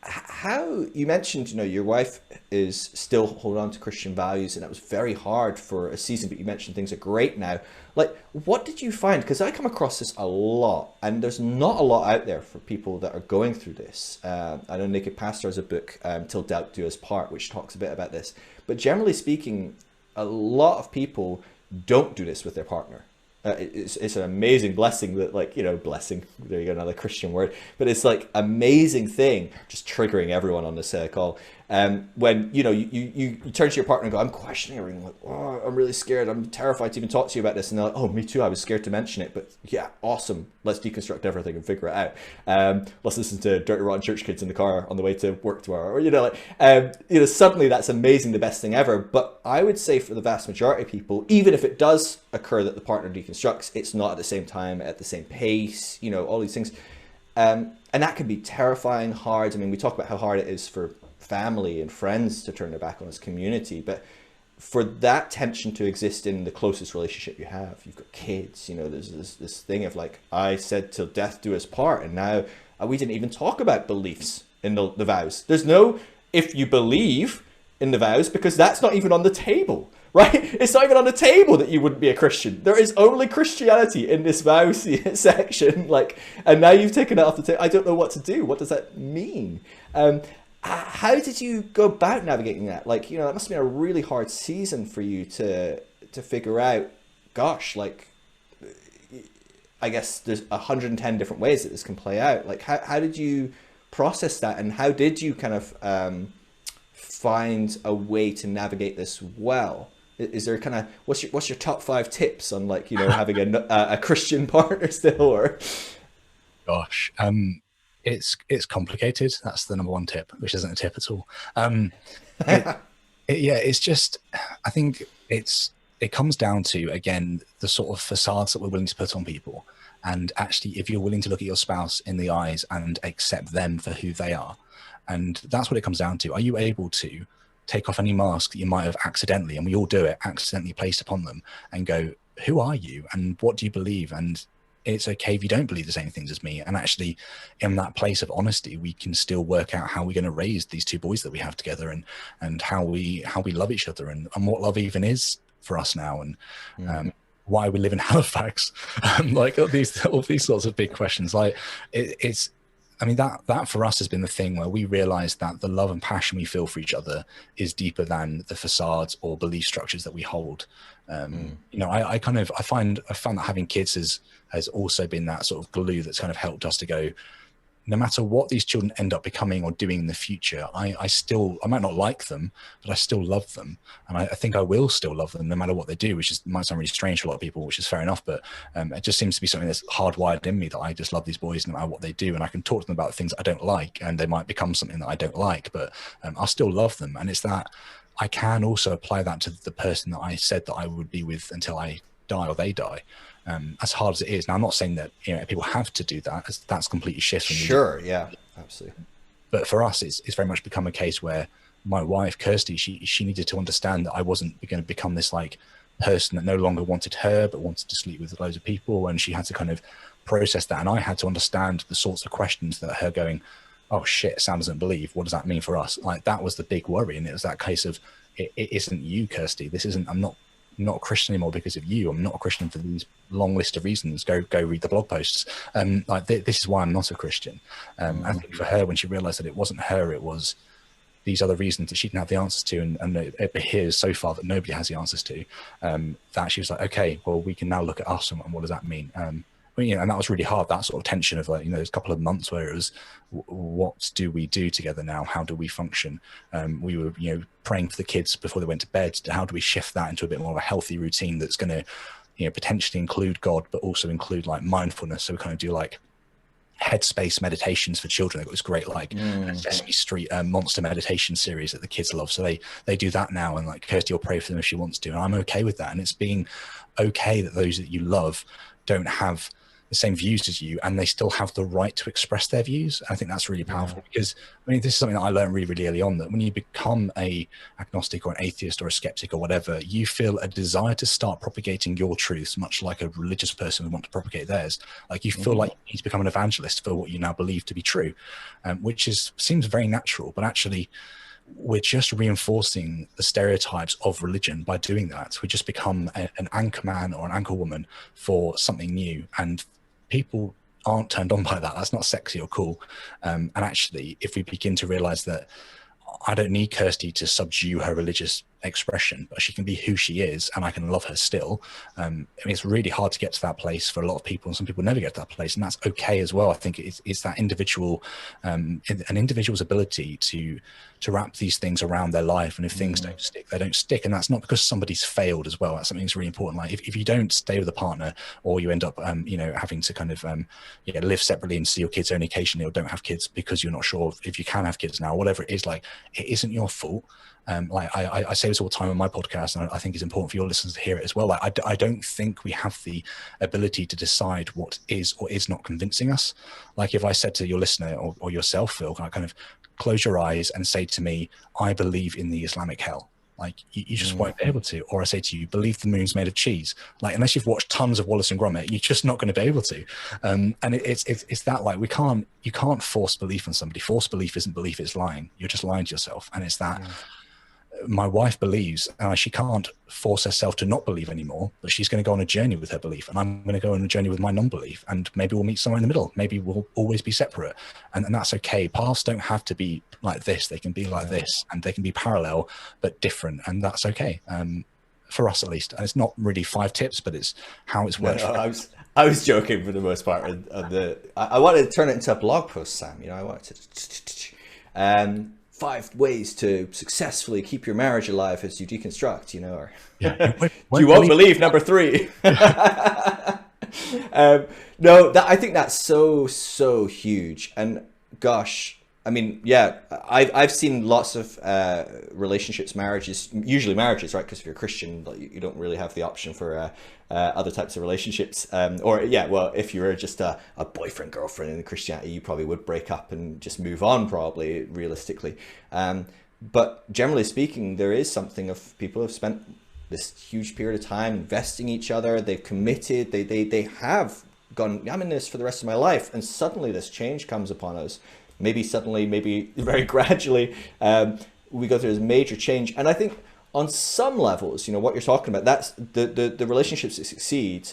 how you mentioned, you know, your wife is still holding on to Christian values, and that was very hard for a season, but you mentioned things are great now. Like, what did you find? Because I come across this a lot, and there's not a lot out there for people that are going through this. I know Naked Pastor has a book, Till Doubt Do Us Part, which talks a bit about this. But generally speaking, a lot of people don't do this with their partner. It's an amazing blessing that, like, you know, blessing, there you go, another Christian word, but it's like amazing thing, just triggering everyone on this call. When, you know, you turn to your partner and go, I'm questioning everything, like, oh, I'm really scared, I'm terrified to even talk to you about this. And they're like, oh, me too, I was scared to mention it, but yeah, awesome, let's deconstruct everything and figure it out. Let's listen to Dirty Rotten Church Kids in the car on the way to work tomorrow, or, you know, like, you know, suddenly that's amazing, the best thing ever. But I would say for the vast majority of people, even if it does occur that the partner deconstructs, it's not at the same time, at the same pace, you know, all these things. And that can be terrifying, hard. I mean, we talk about how hard it is for family and friends to turn their back on this community, but for that tension to exist in the closest relationship you have, you've got kids, you know, there's this thing of like, I said till death do us part, and now we didn't even talk about beliefs in the vows. There's no if you believe in the vows, because that's not even on the table, right? It's not even on the table that you wouldn't be a Christian. There is only Christianity in this vows section, like, and now you've taken it off the table. I don't know what to do. What does that mean? How did you go about navigating that? Like, you know, that must have been a really hard season for you to figure out, gosh, like, I guess there's 110 different ways that this can play out. Like, how did you process that, and how did you kind of find a way to navigate this well? Is there kind of, what's your top 5 tips on, like, you know, having a Christian partner still, or? Gosh, it's complicated. That's the number 1 tip, which isn't a tip at all. Yeah, it's just, I think it comes down to, again, the sort of facades that we're willing to put on people. And actually, if you're willing to look at your spouse in the eyes and accept them for who they are, and that's what it comes down to. Are you able to take off any mask that you might have accidentally, and we all do it, accidentally placed upon them, and go, who are you and what do you believe? And it's okay if you don't believe the same things as me. And actually, in that place of honesty, we can still work out how we're going to raise these 2 boys that we have together, and how we love each other, and what love even is for us now, and why we live in Halifax, like all these sorts of big questions. Like it's, I mean, that for us has been the thing where we realize that the love and passion we feel for each other is deeper than the facades or belief structures that we hold. You know, I found that having kids has also been that sort of glue that's kind of helped us to go, no matter what these children end up becoming or doing in the future, I might not like them, but I still love them. And I think I will still love them no matter what they do, which might sound really strange to a lot of people, which is fair enough. But it just seems to be something that's hardwired in me, that I just love these boys no matter what they do. And I can talk to them about things I don't like, and they might become something that I don't like, but I'll still love them. And it's that I can also apply that to the person that I said that I would be with until I die or they die. As hard as it is. Now, I'm not saying that, you know, people have to do that, because that's completely shifting. Sure, yeah, absolutely. But for us, it's very much become a case where my wife, Kirsty, she needed to understand that I wasn't going to become this like person that no longer wanted her, but wanted to sleep with loads of people. And she had to kind of process that. And I had to understand the sorts of questions that her going, oh shit, Sam doesn't believe. What does that mean for us? Like, that was the big worry. And it was that case of, it isn't you, Kirsty. This isn't, I'm not not a Christian anymore because of you. I'm not a Christian for these long list of reasons. Go read the blog posts. Like this is why I'm not a Christian. I think for her, when she realized that it wasn't her, it was these other reasons that she didn't have the answers to, and it appears so far that nobody has the answers to, that she was like, okay, well, we can now look at us, and what does that mean? Well, you know, and that was really hard, that sort of tension of like, you know, there's a couple of months where it was, what do we do together now? How do we function? We were, you know, praying for the kids before they went to bed. How do we shift that into a bit more of a healthy routine that's going to, you know, potentially include God, but also include like mindfulness? So we kind of do like headspace meditations for children. They've got this great like Sesame Street monster meditation series that the kids love. So they do that now, and like Kirsty will pray for them if she wants to, and I'm okay with that. And it's being okay that those that you love don't have the same views as you, and they still have the right to express their views. I think that's really powerful, because I mean, this is something that I learned really, really early on, that when you become a agnostic or an atheist or a skeptic or whatever, you feel a desire to start propagating your truths, much like a religious person would want to propagate theirs. Like you feel like you need to become an evangelist for what you now believe to be true, which seems very natural, but actually we're just reinforcing the stereotypes of religion by doing that. We just become an anchor man or an anchor woman for something new, and people aren't turned on by that. That's not sexy or cool. And actually, if we begin to realize that I don't need Kirsty to subdue her religious expression, but she can be who she is, and I can love her still. I mean, it's really hard to get to that place for a lot of people, and some people never get to that place, and that's okay as well. I think it's that individual, an individual's ability to wrap these things around their life, and if things don't stick, they don't stick, and that's not because somebody's failed as well. That's something that's really important. Like if you don't stay with a partner, or you end up, you know, having to kind of live separately and see your kids only occasionally, or don't have kids because you're not sure if you can have kids now, whatever it is, like it isn't your fault. Like I say this all the time on my podcast, and I think it's important for your listeners to hear it as well. Like I don't think we have the ability to decide what is or is not convincing us. Like if I said to your listener or yourself, Phil, kind of close your eyes and say to me, I believe in the Islamic hell. Like you just won't be able to. Or I say to you, believe the moon's made of cheese. Like unless you've watched tons of Wallace and Gromit, you're just not going to be able to. And it's that, like you can't force belief on somebody. Forced belief isn't belief, it's lying. You're just lying to yourself. And it's that. My wife believes, she can't force herself to not believe anymore, but she's going to go on a journey with her belief, and I'm going to go on a journey with my non-belief, and maybe we'll meet somewhere in the middle. Maybe we'll always be separate, and that's okay. Paths don't have to be like this. They can be like this, and they can be parallel but different, and that's okay, for us at least. And it's not really 5 tips, but it's how it's worked. No, I was joking for the most part. I wanted to turn it into a blog post, Sam. You know, I wanted to 5 ways to successfully keep your marriage alive as you deconstruct, you know, or you won't believe number 3. No, I think that's so huge. And gosh, I mean, yeah, I've seen lots of relationships, marriages, usually marriages, right? Because if you're a Christian, you don't really have the option for other types of relationships. Well, if you were just a boyfriend, girlfriend in Christianity, you probably would break up and just move on, probably, realistically. But generally speaking, there is something of people who have spent this huge period of time investing in each other. They've committed, they have gone, I'm in this for the rest of my life. And suddenly this change comes upon us. Maybe suddenly, maybe very gradually, we go through this major change. And I think on some levels, you know, what you're talking about, that's the relationships that succeed,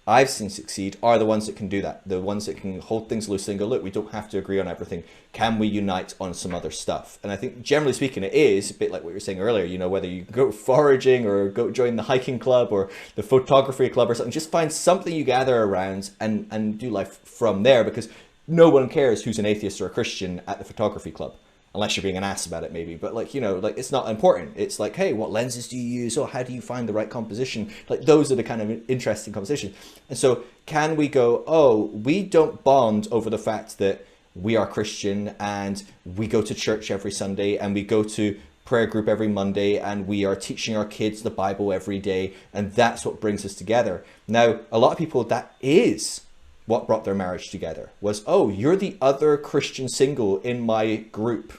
I've seen succeed, are the ones that can do that. The ones that can hold things loosely and go, look, we don't have to agree on everything. Can we unite on some other stuff? And I think generally speaking, it is a bit like what you were saying earlier, you know, whether you go foraging or go join the hiking club or the photography club or something, just find something you gather around and do life from there, because no one cares who's an atheist or a Christian at the photography club, unless you're being an ass about it, maybe. But like, you know, like it's not important. It's like, hey, what lenses do you use? Oh, how do you find the right composition? Like those are the kind of interesting conversations. And so can we go, oh, we don't bond over the fact that we are Christian and we go to church every Sunday and we go to prayer group every Monday and we are teaching our kids the Bible every day, and that's what brings us together. Now, a lot of people, that is what brought their marriage together, was, oh, you're the other Christian single in my group.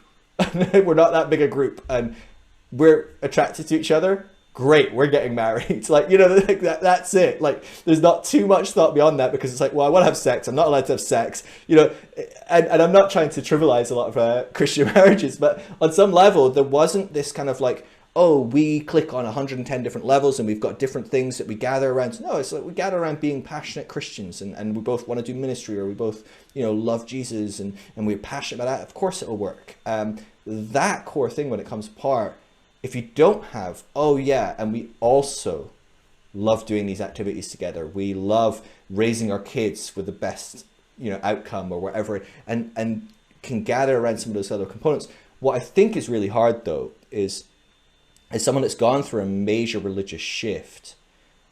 We're not that big a group and we're attracted to each other. Great, we're getting married. Like, you know, like that's it. Like, there's not too much thought beyond that, because it's like, well, I want to have sex. I'm not allowed to have sex, you know. And I'm not trying to trivialize a lot of Christian marriages, but on some level, there wasn't this kind of like, oh, we click on 110 different levels and we've got different things that we gather around. No, it's like we gather around being passionate Christians, and we both want to do ministry, or we both, love Jesus, and we're passionate about that. Of course it'll work. That core thing, when it comes apart, if you don't have, oh yeah, and we also love doing these activities together. We love raising our kids with the best, outcome or whatever, and can gather around some of those other components. What I think is really hard though is, as someone that's gone through a major religious shift,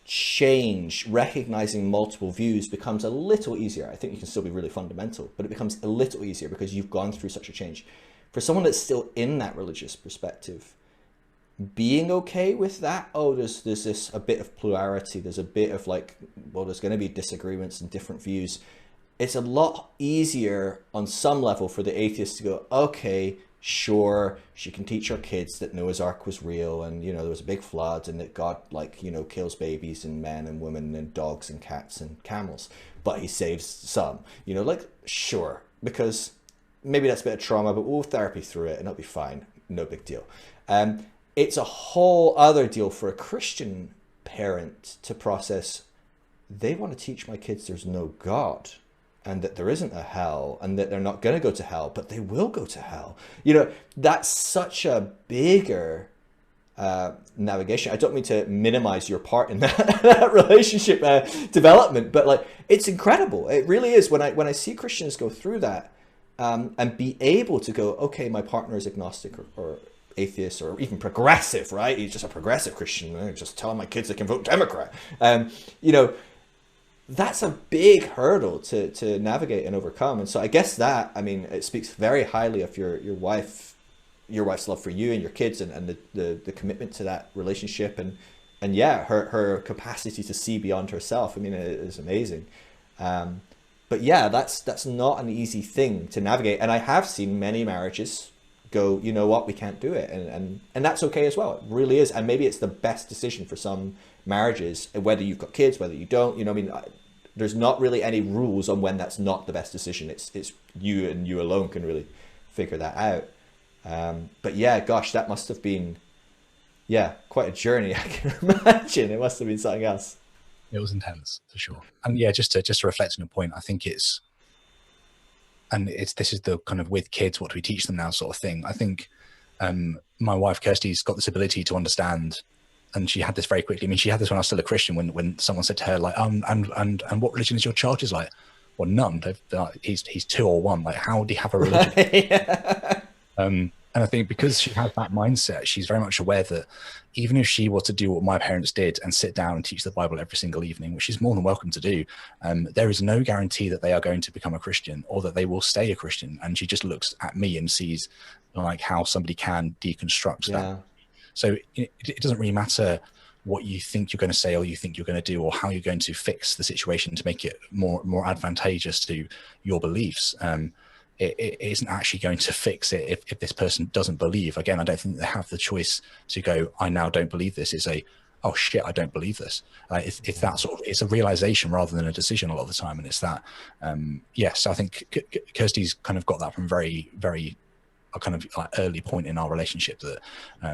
change, recognizing multiple views becomes a little easier. I think you can still be really fundamental, but it becomes a little easier because you've gone through such a change. For someone that's still in that religious perspective, being okay with that, oh, there's this a bit of plurality, there's a bit of like, well, there's going to be disagreements and different views. It's a lot easier on some level for the atheist to go, okay, sure, she can teach her kids that Noah's Ark was real, and there was a big flood, and that God kills babies and men and women and dogs and cats and camels, but he saves some. Sure, because maybe that's a bit of trauma, but we'll therapy through it and it'll be fine. No big deal. It's a whole other deal for a Christian parent to process. They want to teach my kids there's no God, and that there isn't a hell, and that they're not going to go to hell, but they will go to hell. That's such a bigger navigation. I don't mean to minimize your part in that relationship development, but it's incredible. It really is. When I see Christians go through that, and be able to go, okay, my partner is agnostic or atheist or even progressive, right? He's just a progressive Christian. I just tell my kids they can vote Democrat. That's a big hurdle to navigate and overcome. And so I guess that, it speaks very highly of your wife's love for you and your kids, and the commitment to that relationship, and yeah, her capacity to see beyond herself. It is amazing. But yeah, that's not an easy thing to navigate. And I have seen many marriages go, you know what, we can't do it. And that's okay as well. It really is. And maybe it's the best decision for some marriages, whether you've got kids, whether you don't, there's not really any rules on when that's not the best decision. It's you and you alone can really figure that out. But yeah, gosh, that must have been, quite a journey. I can imagine it must have been something else. It was intense for sure. And yeah, just to reflect on your point, I think this is the kind of with kids, what do we teach them now sort of thing. I think my wife Kirsty's got this ability to understand, and she had this very quickly. She had this when I was still a Christian, when someone said to her like, and what religion is your child? She's like, well, none. He's 2 or 1. Like, how do you have a religion? Yeah. And I think because she has that mindset, she's very much aware that even if she was to do what my parents did and sit down and teach the Bible every single evening, which she's more than welcome to do, there is no guarantee that they are going to become a Christian or that they will stay a Christian. And she just looks at me and sees like how somebody can deconstruct that. So it doesn't really matter what you think you're going to say or you think you're going to do, or how you're going to fix the situation to make it more advantageous to your beliefs. It isn't actually going to fix it if this person doesn't believe. Again, I don't think they have the choice to go, I now don't believe this. It's oh shit, I don't believe this. It's that sort of, it's a realization rather than a decision a lot of the time. And it's that, so I think Kirsty's kind of got that from very, very kind of like early point in our relationship, that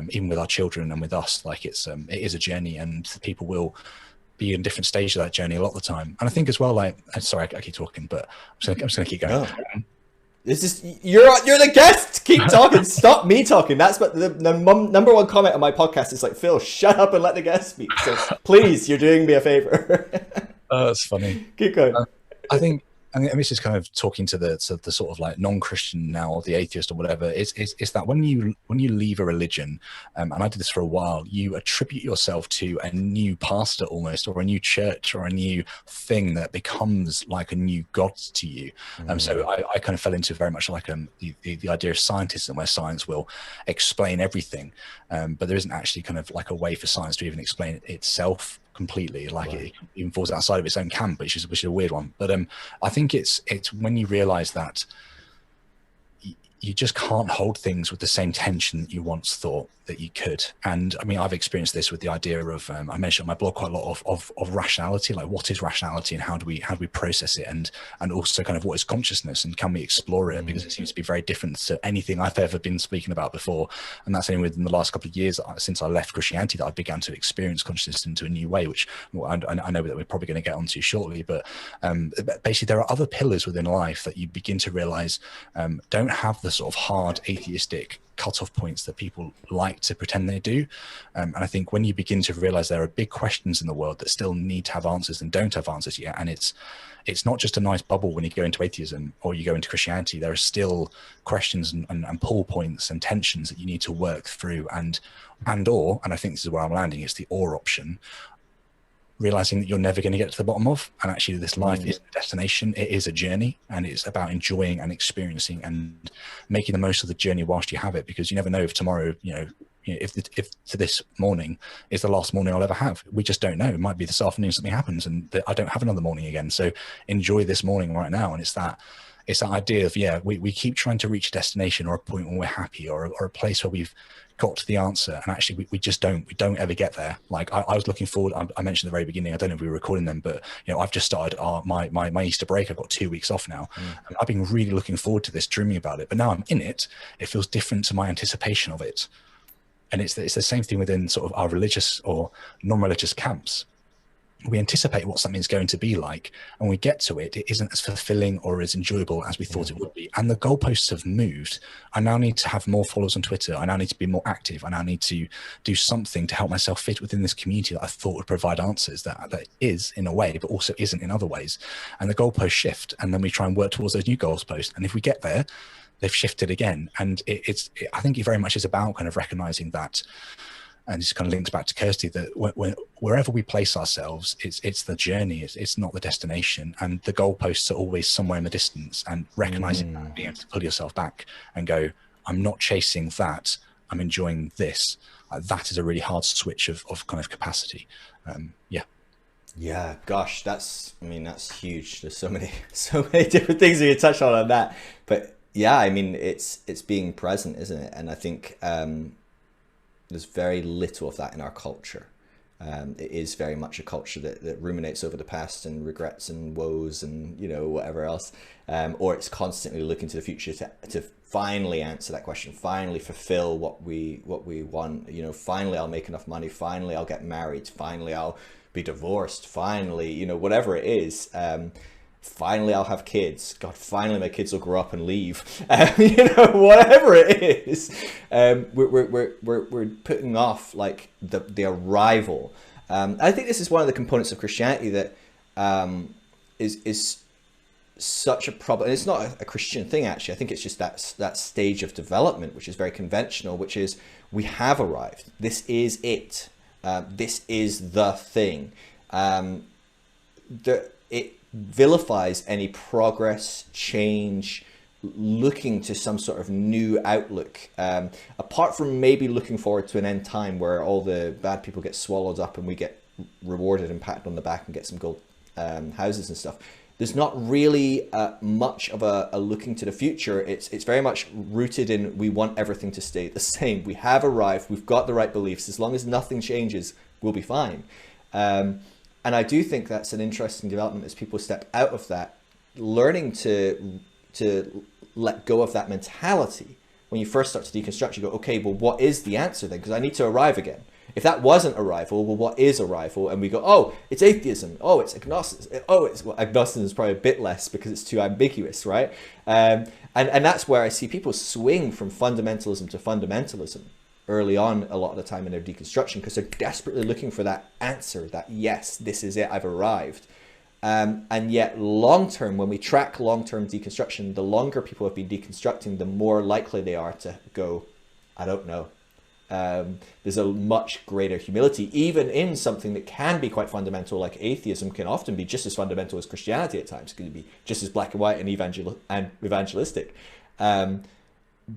even with our children and with us, like it is a journey, and people will be in different stages of that journey a lot of the time. And I think as well, like, sorry, I keep talking, but I'm just going to keep going. No. This is you're the guest. Keep talking. Stop me talking. That's what the number one comment on my podcast is like, Phil, shut up and let the guest speak. So please, you're doing me a favor. That's funny. Keep going. I think, and this is kind of talking to the sort of like non-Christian now, or the atheist or whatever, is that when you leave a religion, and I did this for a while, you attribute yourself to a new pastor almost, or a new church, or a new thing that becomes like a new god to you. So I kind of fell into very much like the idea of scientism, where science will explain everything, but there isn't actually kind of like a way for science to even explain it itself completely. Like, right. It even falls outside of its own camp, which is a weird one. But I think it's when you realize that you just can't hold things with the same tension that you once thought. that you could. And I mean, I've experienced this with the idea of, I mentioned on my blog quite a lot of rationality, like what is rationality and how do we process it, and also kind of what is consciousness and can we explore it, because it seems to be very different to anything I've ever been speaking about before. And that's only within the last couple of years since I left Christianity that I began to experience consciousness into a new way, which I know that we're probably going to get onto shortly. But basically there are other pillars within life that you begin to realize don't have the sort of hard atheistic cut-off points that people like to pretend they do. And I think when you begin to realize there are big questions in the world that still need to have answers and don't have answers yet, and it's not just a nice bubble when you go into atheism or you go into Christianity, there are still questions and pull points and tensions that you need to work through, and I think this is where I'm landing, it's the or option, realizing that you're never going to get to the bottom of, and actually this life is a destination, it is a journey, and it's about enjoying and experiencing and making the most of the journey whilst you have it, because you never know if tomorrow, if to this morning is the last morning I'll ever have. We just don't know. It might be this afternoon something happens and I don't have another morning again. So enjoy this morning right now. And it's that idea of, we keep trying to reach a destination or a point where we're happy or a place where we've got to the answer, and actually we just don't ever get there. Like I was looking forward, I mentioned at the very beginning, I don't know if we were recording them, but I've just started my Easter break. I've got 2 weeks off now, and I've been really looking forward to this, dreaming about it, but now I'm in it, it feels different to my anticipation of it. And it's the same thing within sort of our religious or non-religious camps. We anticipate what something's going to be like, and when we get to it, it isn't as fulfilling or as enjoyable as we thought it would be. And the goalposts have moved. I now need to have more followers on Twitter. I now need to be more active. I now need to do something to help myself fit within this community that I thought would provide answers that is in a way, but also isn't in other ways. And the goalposts shift, and then we try and work towards those new goalposts. And if we get there, they've shifted again. And I think it very much is about kind of recognizing that. And this kind of links back to Kirsty, that wherever we place ourselves, it's the journey, it's not the destination. And the goalposts are always somewhere in the distance, and recognizing that, being able to pull yourself back and go, I'm not chasing that, I'm enjoying this. That is a really hard switch of kind of capacity. Yeah, gosh, that's huge. There's so many different things we could touch on that. But yeah, I mean, it's being present, isn't it? And I think there's very little of that in our culture. It is very much a culture that ruminates over the past and regrets and woes and whatever else, or it's constantly looking to the future to finally answer that question, finally fulfill what we want. Finally I'll make enough money. Finally I'll get married. Finally I'll be divorced. Finally, whatever it is. Finally I'll have kids. God, finally my kids will grow up and leave. Whatever it is, we're putting off like the arrival. I think this is one of the components of Christianity that is such a problem. And it's not a Christian thing, actually. I think it's just that stage of development, which is very conventional, which is we have arrived. This is it. This is the thing. It vilifies any progress, change, looking to some sort of new outlook, apart from maybe looking forward to an end time where all the bad people get swallowed up and we get rewarded and patted on the back and get some gold houses and stuff. There's not really much of a looking to the future. It's very much rooted in, we want everything to stay the same. We have arrived, we've got the right beliefs. As long as nothing changes, we'll be fine. And I do think that's an interesting development as people step out of that, learning to let go of that mentality. When you first start to deconstruct, you go, okay, well, what is the answer then? Because I need to arrive again. If that wasn't arrival, well, what is arrival? And we go, oh, it's atheism. Oh, it's agnosticism. Agnosticism is probably a bit less because it's too ambiguous, right? And that's where I see people swing from fundamentalism to fundamentalism early on a lot of the time in their deconstruction, because they're desperately looking for that answer, that yes, this is it, I've arrived. And yet long-term, when we track long-term deconstruction, the longer people have been deconstructing, the more likely they are to go, I don't know. There's a much greater humility, even in something that can be quite fundamental, like atheism can often be just as fundamental as Christianity at times. It can be just as black and white and evangelistic.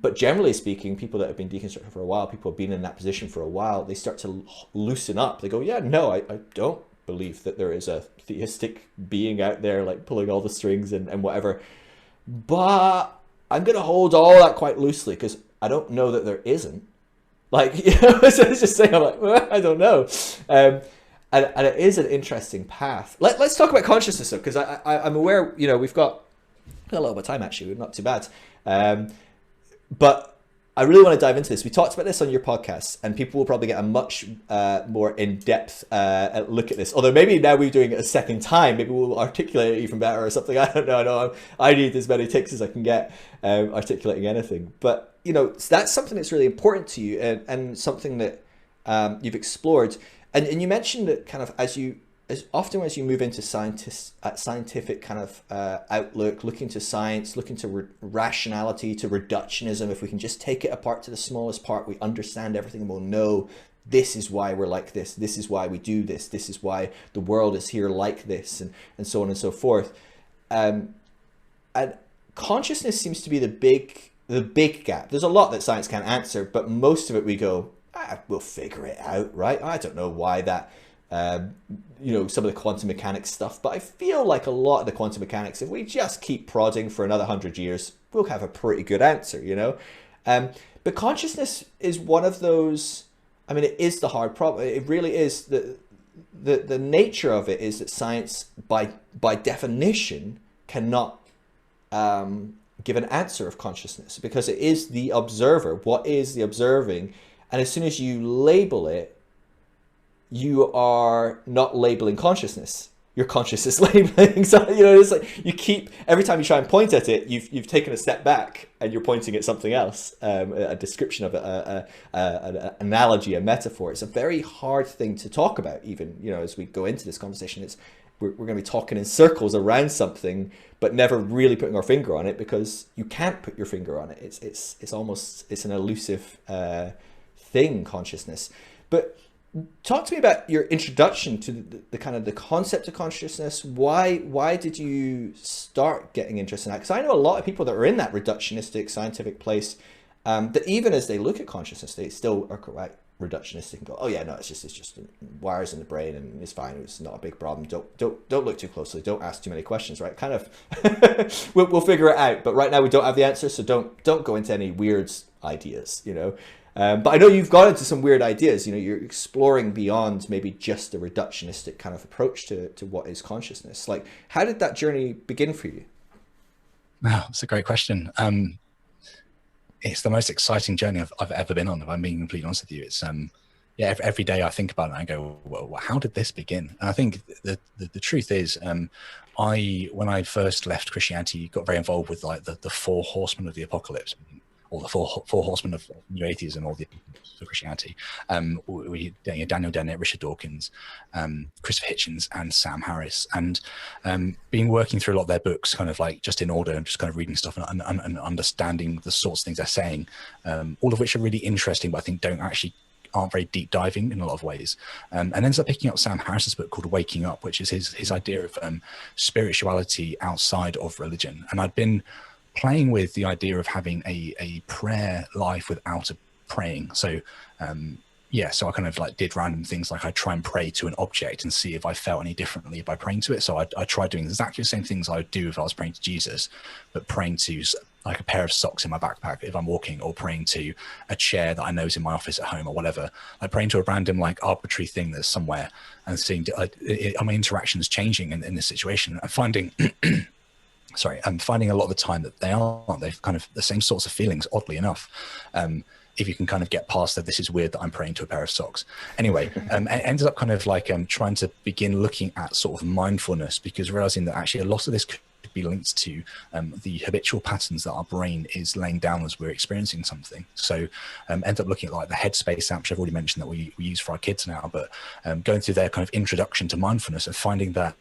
But generally speaking, people that have been deconstructed for a while, people have been in that position for a while, they start to loosen up. They go, yeah, no, I don't believe that there is a theistic being out there like pulling all the strings and whatever. But I'm going to hold all that quite loosely because I don't know that there isn't. Like, you know, so it's just saying, I'm like, well, I don't know. And it is an interesting path. Let's talk about consciousness, though, because I'm aware, you know, we've got a little bit of time, actually. We're not too bad. But I really want to dive into this. We talked about this on your podcast, and people will probably get a much more in-depth look at this. Although maybe now we're doing it a second time, maybe we'll articulate it even better or something. I don't know. I know I need as many takes as I can get articulating anything. But, you know, that's something that's really important to you, and something that you've explored. And you mentioned that kind of as often as you move into scientific kind of outlook, looking to science, looking to rationality, to reductionism, if we can just take it apart to the smallest part, we understand everything and we'll know this is why we're like this is why we do this is why the world is here like this, and so on and so forth. And consciousness seems to be the big gap. There's a lot that science can't answer, but most of it we go, we'll figure it out, right? I don't know why that... you know, some of the quantum mechanics stuff, but I feel like a lot of the quantum mechanics, if we just keep prodding for another 100 years, we'll have a pretty good answer, you know? But consciousness is one of those, I mean, it is the hard problem. It really is. The nature of it is that science, by definition, cannot give an answer of consciousness, because it is the observer. What is the observing? And as soon as you label it, you are not labeling consciousness. Your consciousness labeling. So, you know, it's like you keep, every time you try and point at it, you've taken a step back and you're pointing at something else, a description of it, an analogy, a metaphor. It's a very hard thing to talk about, even, you know, as we go into this conversation. We're going to be talking in circles around something, but never really putting our finger on it, because you can't put your finger on it. It's almost, it's an elusive thing, consciousness. But talk to me about your introduction to the kind of the concept of consciousness. Why did you start getting interested in that? Because I know a lot of people that are in that reductionistic scientific place, that even as they look at consciousness, they still are quite reductionistic and go, oh yeah, no, it's just wires in the brain and it's fine. It's not a big problem. Don't look too closely. Don't ask too many questions, right? Kind of, we'll figure it out. But right now we don't have the answer, so don't go into any weird ideas, you know. But I know you've got into some weird ideas. You know, you're exploring beyond maybe just a reductionistic kind of approach to what is consciousness. Like, how did that journey begin for you? Wow, that's a great question. It's the most exciting journey I've ever been on, if I'm being completely honest with you. It's yeah, every day I think about it and I go, well, how did this begin? And I think the truth is, when I first left Christianity, got very involved with like the four horsemen of the apocalypse, or the four horsemen of New Atheism, or the Christianity. Daniel Dennett, Richard Dawkins, Christopher Hitchens, and Sam Harris. And been working through a lot of their books, kind of like just in order, and just kind of reading stuff and understanding the sorts of things they're saying, all of which are really interesting, but I think aren't very deep diving in a lot of ways. And ends up picking up Sam Harris's book called Waking Up, which is his idea of spirituality outside of religion. And I'd been playing with the idea of having a prayer life without a praying. So so I kind of like did random things, like I try and pray to an object and see if I felt any differently by praying to it. So I tried doing exactly the same things I would do if I was praying to Jesus, but praying to like a pair of socks in my backpack if I'm walking, or praying to a chair that I know is in my office at home, or whatever. Like praying to a random like arbitrary thing that's somewhere, and seeing are my interactions changing in this situation, and finding I'm finding a lot of the time that they're kind of the same sorts of feelings, oddly enough. If you can kind of get past that, this is weird that I'm praying to a pair of socks. Anyway, it ended up kind of like trying to begin looking at sort of mindfulness, because realizing that actually a lot of this could be linked to the habitual patterns that our brain is laying down as we're experiencing something. So end up looking at like the Headspace app, which I've already mentioned that we use for our kids now, but going through their kind of introduction to mindfulness and finding that,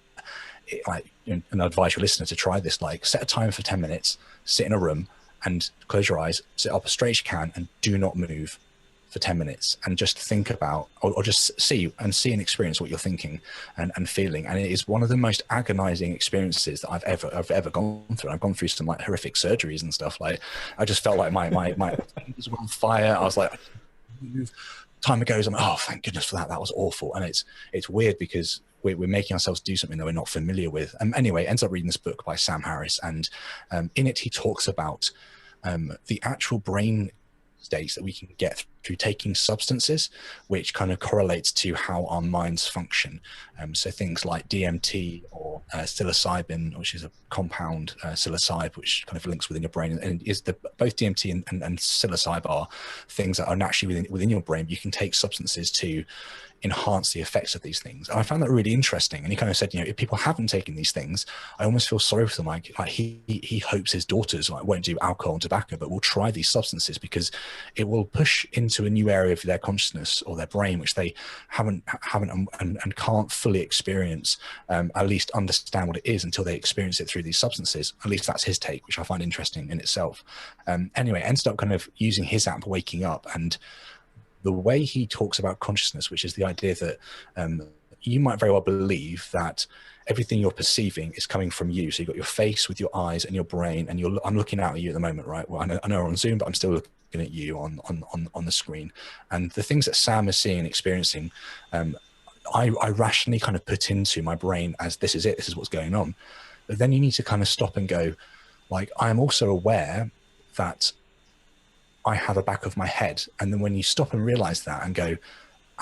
and I'd advise your listener to try this, like set a timer for 10 minutes, sit in a room and close your eyes, sit up as straight as you can, and do not move for 10 minutes, and just think about, or just see and experience what you're thinking and feeling. And it is one of the most agonizing experiences that I've ever gone through. I've gone through some like horrific surgeries and stuff. Like I just felt like my fingers were on fire. I was like, time goes, I'm like, oh, thank goodness for that. That was awful. And it's weird because we're making ourselves do something that we're not familiar with. Anyway, ends up reading this book by Sam Harris, and in it he talks about the actual brain states that we can get through taking substances, which kind of correlates to how our minds function. So things like DMT or psilocybin, which is a compound psilocybe, which kind of links within your brain, and is both DMT and psilocybe are things that are naturally within your brain. You can take substances to enhance the effects of these things. And I found that really interesting. And he kind of said, if people haven't taken these things, I almost feel sorry for them. Like he hopes his daughters won't do alcohol and tobacco, but will try these substances because it will push into a new area of their consciousness or their brain, which they haven't and can't fully experience, at least understand what it is until they experience it through these substances. At least that's his take, which I find interesting in itself. Anyway, ended up kind of using his app, Waking Up, and the way he talks about consciousness, which is the idea that you might very well believe that everything you're perceiving is coming from you. So you've got your face with your eyes and your brain, and I'm looking out at you at the moment, right? Well, I know we're on Zoom, but I'm still looking at you on the screen. And the things that Sam is seeing and experiencing, I rationally kind of put into my brain as this is it, this is what's going on. But then you need to kind of stop and go, like, I'm also aware that I have a back of my head. And then when you stop and realize that and go,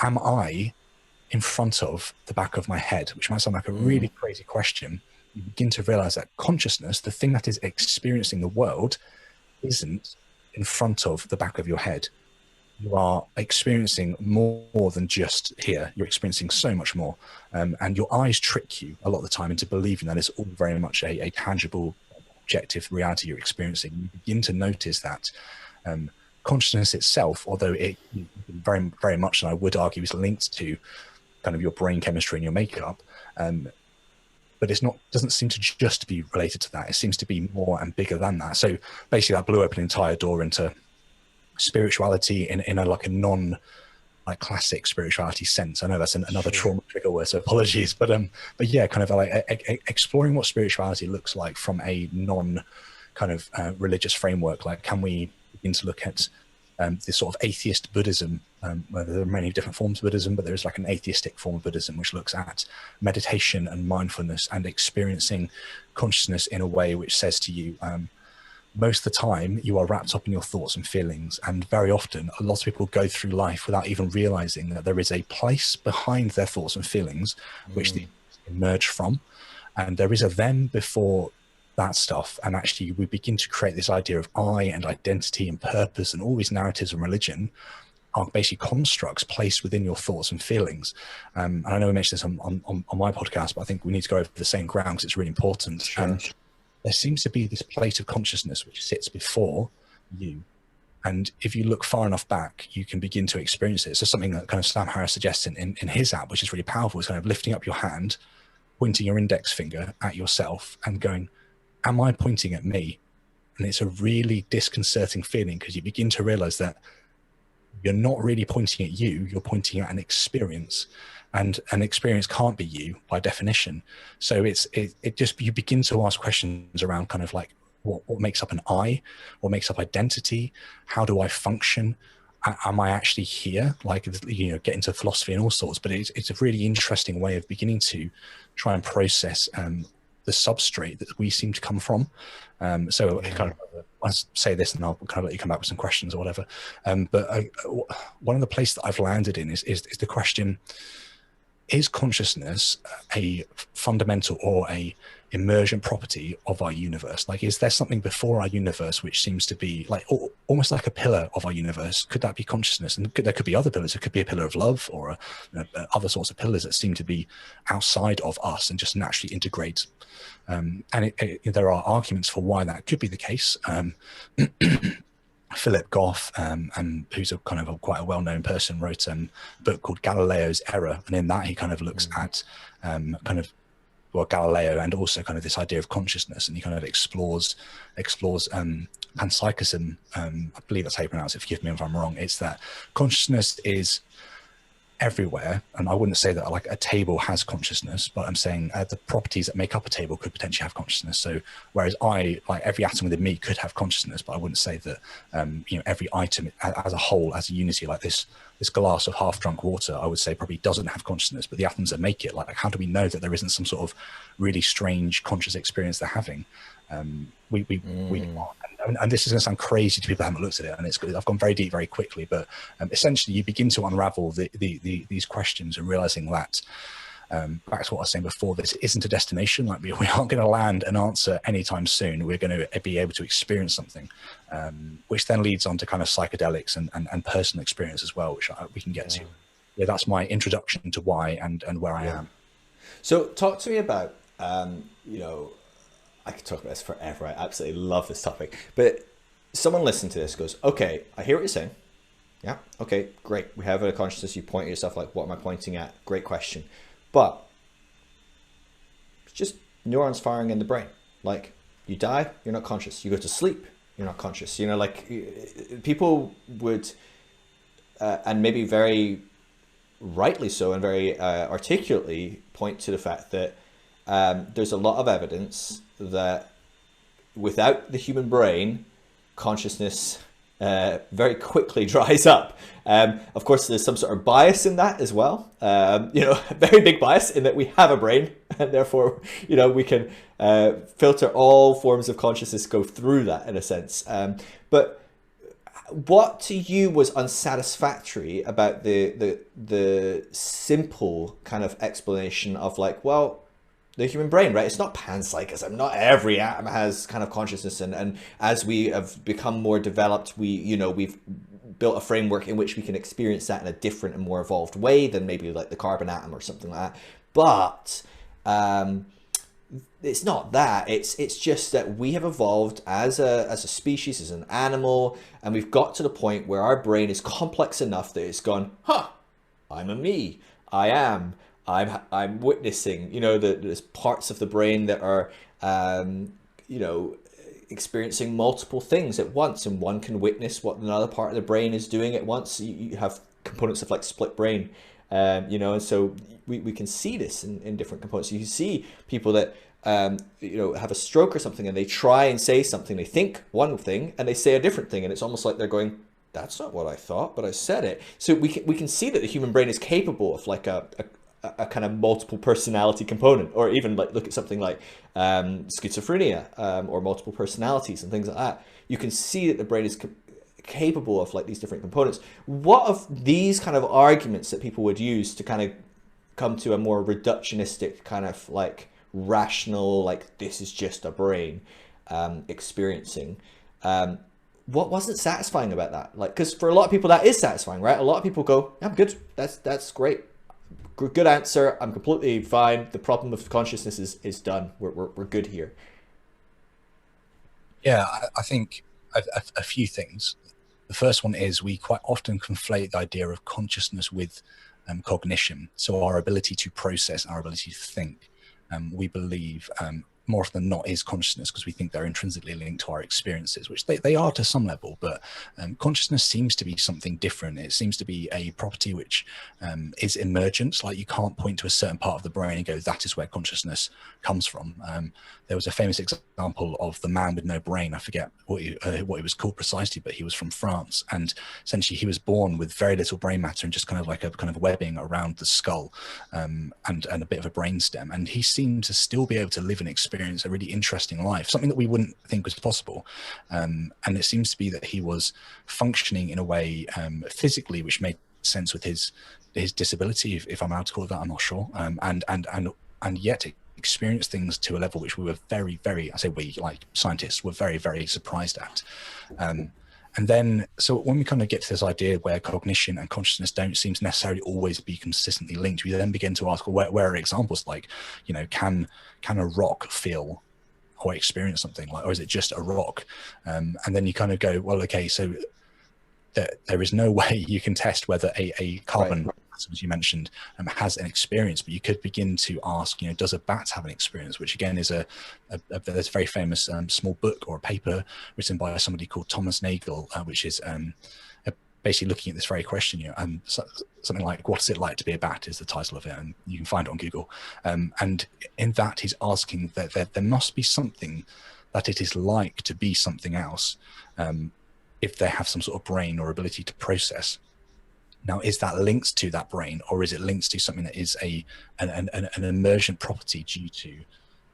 am I in front of the back of my head? Which might sound like a really crazy question. You begin to realize that consciousness, the thing that is experiencing the world, isn't in front of the back of your head. You are experiencing more than just here. You're experiencing so much more. And your eyes trick you a lot of the time into believing that it's all very much a tangible, objective reality you're experiencing. You begin to notice that consciousness itself, although it very, very much, and I would argue, is linked to kind of your brain chemistry and your makeup, but doesn't seem to just be related to that. It seems to be more and bigger than that. So basically that blew open an entire door into spirituality in a like a non like classic spirituality sense. I know that's another trauma trigger word, so apologies, but yeah, kind of like exploring what spirituality looks like from a non kind of religious framework. Like, can we begin to look at this sort of atheist Buddhism, where there are many different forms of Buddhism, but there's like an atheistic form of Buddhism which looks at meditation and mindfulness and experiencing consciousness in a way which says to you, most of the time you are wrapped up in your thoughts and feelings, and very often a lot of people go through life without even realizing that there is a place behind their thoughts and feelings which they emerge from, and there is a them before that stuff. And actually we begin to create this idea of I and identity and purpose, and all these narratives and religion are basically constructs placed within your thoughts and feelings. And I know we mentioned this on my podcast, but I think we need to go over the same ground because it's really important. Sure. There seems to be this plate of consciousness which sits before you, and if you look far enough back, you can begin to experience it. So something that kind of Sam Harris suggests in his app, which is really powerful, is kind of lifting up your hand, pointing your index finger at yourself and going, am I pointing at me? And it's a really disconcerting feeling, because you begin to realize that you're not really pointing at you, you're pointing at an experience, and an experience can't be you by definition. So it just, you begin to ask questions around kind of like what makes up an I, what makes up identity, how do I function? Am I actually here? Like, get into philosophy and all sorts, but it's a really interesting way of beginning to try and process the substrate that we seem to come from. So kind of, I'll say this and I'll kind of let you come back with some questions or whatever. But one of the places that I've landed in is the question, is consciousness a fundamental or a emergent property of our universe? Like, is there something before our universe which seems to be like almost like a pillar of our universe? Could that be consciousness? And there could be other pillars. It could be a pillar of love, or other sorts of pillars that seem to be outside of us and just naturally integrate. And there are arguments for why that could be the case. Philip Goff, who's quite a well-known person, wrote a book called Galileo's Error, and in that he kind of looks at Galileo and also kind of this idea of consciousness, and he kind of explores panpsychism. I believe that's how you pronounce it. Forgive me if I'm wrong. It's that consciousness is everywhere, and I wouldn't say that like a table has consciousness, but I'm saying the properties that make up a table could potentially have consciousness. So whereas every atom within me could have consciousness, but I wouldn't say that every item as a whole, as a unity, like this glass of half-drunk water, I would say probably doesn't have consciousness, but the atoms that make it, like how do we know that there isn't some sort of really strange conscious experience they're having? We are. and this is going to sound crazy to people who haven't looked at it, and I've gone very deep very quickly, but essentially you begin to unravel these questions and realizing that back to what I was saying before, this isn't a destination. Like we aren't going to land an answer anytime soon. We're going to be able to experience something, which then leads on to kind of psychedelics and personal experience as well, which we can get to. Yeah, that's my introduction to why and where I am. So talk to me about, you know, I could talk about this forever. I absolutely love this topic. But someone listening to this goes, okay, I hear what you're saying. Yeah, okay, great. We have a consciousness. You point at yourself like, what am I pointing at? Great question. But it's just neurons firing in the brain. Like, you die, you're not conscious. You go to sleep, you're not conscious. You know, like, people would, and maybe very rightly so and very articulately, point to the fact that there's a lot of evidence that without the human brain, consciousness very quickly dries up. Of course, there's some sort of bias in that as well. You know, a very big bias in that we have a brain, and therefore, you know, we can filter all forms of consciousness, go through that in a sense. But what to you was unsatisfactory about the simple kind of explanation of like, well, the human brain, right? It's not panpsychism. Not every atom has kind of consciousness, and as we have become more developed, we've built a framework in which we can experience that in a different and more evolved way than maybe like the carbon atom or something like that. But it's not that. It's just that we have evolved as a species, as an animal, and we've got to the point where our brain is complex enough that it's gone, I'm a me. I'm witnessing, you know, there's parts of the brain that are, you know, experiencing multiple things at once, and one can witness what another part of the brain is doing at once. You have components of like split brain, you know, and so we can see this in different components. You can see people that, you know, have a stroke or something, and they try and say something, they think one thing and they say a different thing, and it's almost like they're going, that's not what I thought, but I said it. So we can see that the human brain is capable of like a kind of multiple personality component, or even like look at something like schizophrenia, or multiple personalities and things like that. You can see that the brain is capable of like these different components. What of these kind of arguments that people would use to kind of come to a more reductionistic kind of like rational, like this is just a brain experiencing, what wasn't satisfying about that? Like, because for a lot of people that is satisfying, right? A lot of people go, I'm good, that's great, good answer, I'm completely fine, the problem of consciousness is done, we're good here. Yeah, I think a few things. The first one is we quite often conflate the idea of consciousness with cognition. So our ability to process, our ability to think, we believe more often than not is consciousness, because we think they're intrinsically linked to our experiences, which they are to some level, but consciousness seems to be something different. It seems to be a property which is emergent. Like, you can't point to a certain part of the brain and go, that is where consciousness comes from. There was a famous example of the man with no brain. I forget what he was called precisely, but he was from France, and essentially he was born with very little brain matter and just kind of like a kind of webbing around the skull, and a bit of a brain stem, and he seemed to still be able to live and experience a really interesting life, something that we wouldn't think was possible. And it seems to be that he was functioning in a way physically which made sense with his disability, if I'm allowed to call it that, I'm not sure, and yet experience things to a level which we were very, very, I say we, like scientists, were very, very surprised at. And then, so when we kind of get to this idea where cognition and consciousness don't seem to necessarily always be consistently linked, we then begin to ask, well, where are examples? Like, you know, can a rock feel or experience something, like, or is it just a rock? And then you kind of go, well, okay, so there is no way you can test whether a carbon atom, as you mentioned, has an experience, but you could begin to ask, you know, does a bat have an experience? Which again is there's a very famous small book or a paper written by somebody called Thomas Nagel, which is basically looking at this very question, you know, something like, what's it like to be a bat is the title of it, and you can find it on Google. And in that, he's asking that there must be something that it is like to be something else, if they have some sort of brain or ability to process. Now, is that linked to that brain, or is it linked to something that is an emergent property due to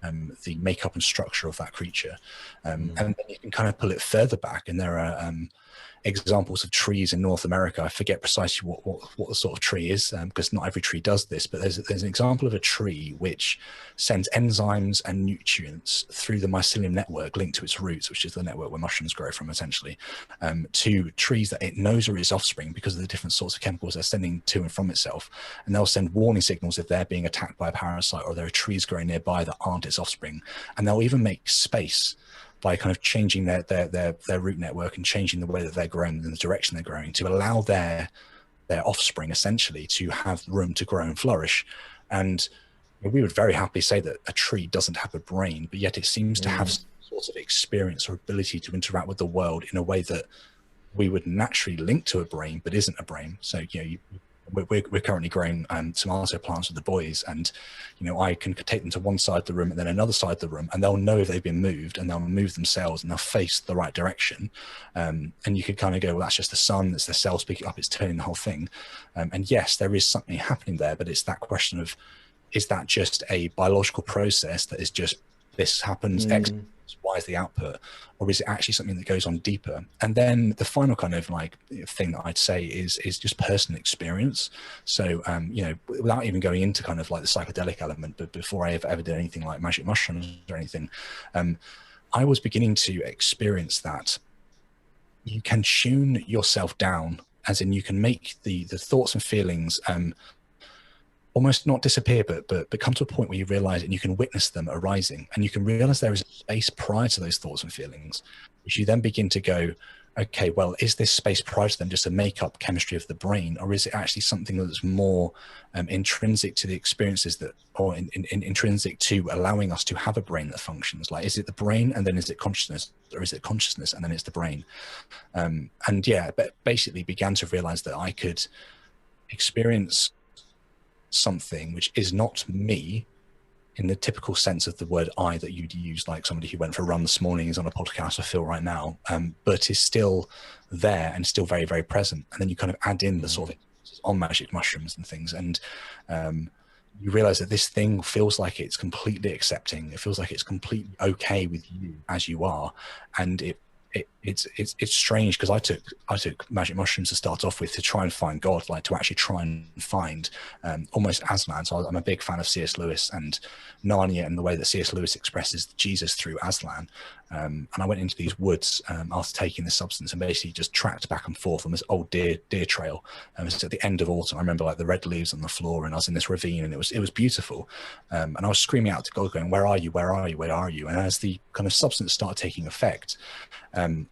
the makeup and structure of that creature. And then you can kind of pull it further back, and there are examples of trees in North America. I forget precisely what the sort of tree is, because not every tree does this, but there's an example of a tree which sends enzymes and nutrients through the mycelium network linked to its roots, which is the network where mushrooms grow from, essentially, to trees that it knows are its offspring because of the different sorts of chemicals they're sending to and from itself. And they'll send warning signals if they're being attacked by a parasite, or there are trees growing nearby that aren't its offspring. And they'll even make space by kind of changing their root network and changing the way that they're growing and the direction they're growing to allow their offspring essentially to have room to grow and flourish. And we would very happily say that a tree doesn't have a brain, but yet it seems to have some sort of experience or ability to interact with the world in a way that we would naturally link to a brain, but isn't a brain. So, we're currently growing tomato plants with the boys, and I can take them to one side of the room and then another side of the room, and they'll know if they've been moved, and they'll move themselves, and they'll face the right direction. And you could kind of go, well, that's just the sun, that's the cells picking up, it's turning the whole thing. And yes, there is something happening there, but it's that question of, is that just a biological process that is just, this happens, X, Y is the output, or is it actually something that goes on deeper? And then the final kind of thing that I'd say is just personal experience. So without even going into kind of like the psychedelic element, but before I ever did anything like magic mushrooms or anything, I was beginning to experience that you can tune yourself down, as in you can make the thoughts and feelings almost not disappear, but come to a point where you realize and you can witness them arising, and you can realize there is a space prior to those thoughts and feelings, which you then begin to go, okay, well, is this space prior to them just a make-up chemistry of the brain, or is it actually something that's more intrinsic to the experiences that, or intrinsic to allowing us to have a brain that functions? Like, is it the brain and then is it consciousness, or is it consciousness and then it's the brain? And yeah, but basically began to realize that I could experience something which is not me in the typical sense of the word I that you'd use, like somebody who went for a run this morning is on a podcast, I feel right now, but is still there and still very, very present. And then you kind of add in the sort of on magic mushrooms and things, and you realize that this thing feels like it's completely accepting. It feels like it's completely okay with you as you are, and it's strange, because I took magic mushrooms to start off with to try and find God, like to actually try and find almost Aslan. So I'm a big fan of C.S. Lewis and Narnia, and the way that C.S. Lewis expresses Jesus through Aslan. And I went into these woods after taking this substance, and basically just tracked back and forth on this old deer trail. It's at the end of autumn. I remember like the red leaves on the floor, and I was in this ravine, and it was beautiful. And I was screaming out to God, going, "Where are you? Where are you? Where are you?" And as the kind of substance started taking effect,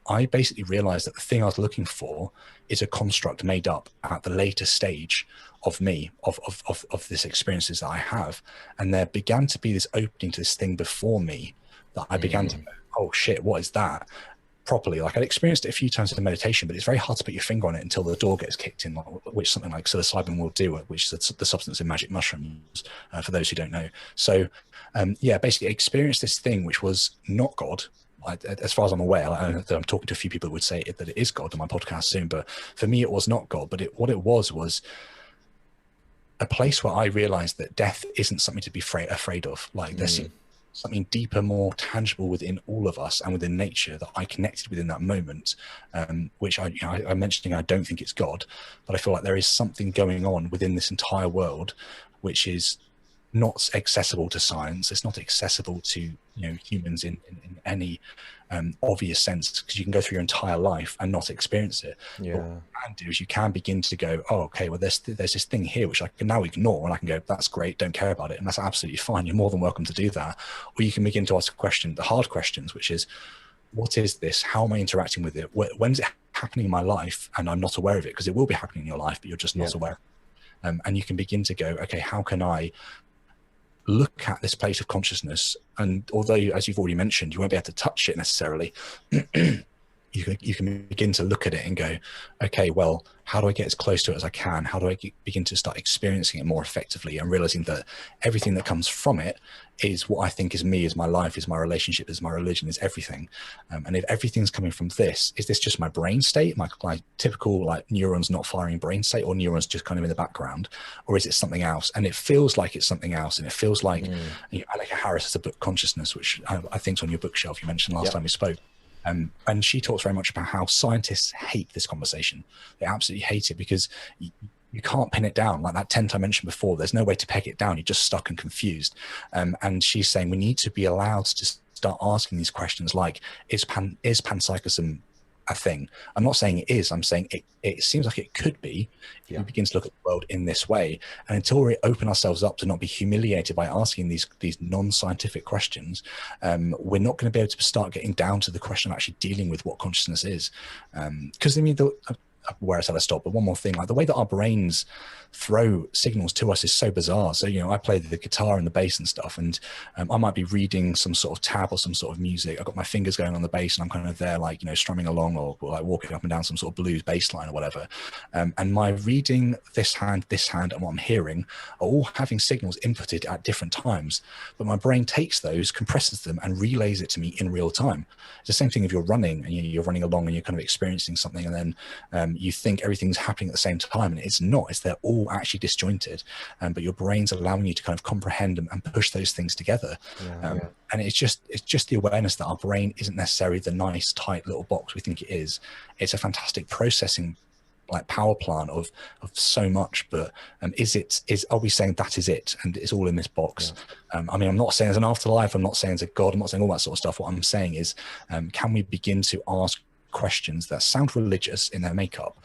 I basically realized that the thing I was looking for is a construct made up at the later stage of me, of this experiences that I have. And there began to be this opening to this thing before me that I began to go, oh shit, what is that? Properly. Like, I'd experienced it a few times in meditation, but it's very hard to put your finger on it until the door gets kicked in, which something like psilocybin will do, which is the substance in magic mushrooms, for those who don't know. So yeah, basically experienced this thing which was not God. As far as I'm aware, I'm talking to a few people who would say that it is God on my podcast soon, but for me it was not God. But what it was a place where I realized that death isn't something to be afraid of. Like, there's something deeper, more tangible within all of us and within nature that I connected with in that moment, which I mentioned, I don't think it's God, but I feel like there is something going on within this entire world which is not accessible to science. It's not accessible to humans in any obvious sense, because you can go through your entire life and not experience it. Yeah. But what you can do is you can begin to go, oh, okay, well, there's this thing here which I can now ignore, and I can go, that's great, don't care about it, and that's absolutely fine. You're more than welcome to do that. Or you can begin to ask a question, the hard questions, which is, what is this? How am I interacting with it? When's it happening in my life and I'm not aware of it? Because it will be happening in your life, but you're just not aware. And you can begin to go, okay, how can I look at this place of consciousness? And although, as you've already mentioned, you won't be able to touch it necessarily, you you can begin to look at it and go, okay, well, how do I get as close to it as I can? How do I begin to start experiencing it more effectively, and realizing that everything that comes from it is what I think is me, is my life, is my relationship, is my religion, is everything. And if everything's coming from this, is this just my brain state, my typical like neurons not firing brain state, or neurons just kind of in the background, or is it something else? And it feels like it's something else, and it feels like Aleka Harris has a book, Consciousness, which I think's on your bookshelf. You mentioned last time we spoke. And she talks very much about how scientists hate this conversation. They absolutely hate it because you can't pin it down. Like that tent I mentioned before, there's no way to peg it down. You're just stuck and confused. And she's saying we need to be allowed to start asking these questions like, is panpsychism a thing? I'm not saying it is. I'm saying it seems like it could be if we begin to look at the world in this way. And until we open ourselves up to not be humiliated by asking these non-scientific questions, we're not going to be able to start getting down to the question of actually dealing with what consciousness is. Because I mean, where I said I stop, but one more thing, like the way that our brains throw signals to us is so bizarre. So, you know, I play the guitar and the bass and stuff, and I might be reading some sort of tab or some sort of music. I've got my fingers going on the bass and I'm kind of there, like, you know, strumming along, or like walking up and down some sort of blues bass line or whatever. And my reading, this hand, and what I'm hearing are all having signals inputted at different times. But my brain takes those, compresses them, and relays it to me in real time. It's the same thing if you're running and you're running along and you're kind of experiencing something, and then you think everything's happening at the same time, and it's not. It's they're all actually disjointed, but your brain's allowing you to kind of comprehend and push those things together. And it's just the awareness that our brain isn't necessarily the nice tight little box we think it is. It's a fantastic processing like power plant of so much. But are we saying that is it and it's all in this box? I mean, I'm not saying there's an afterlife, I'm not saying there's a God, I'm not saying all that sort of stuff. What I'm saying is, can we begin to ask questions that sound religious in their makeup,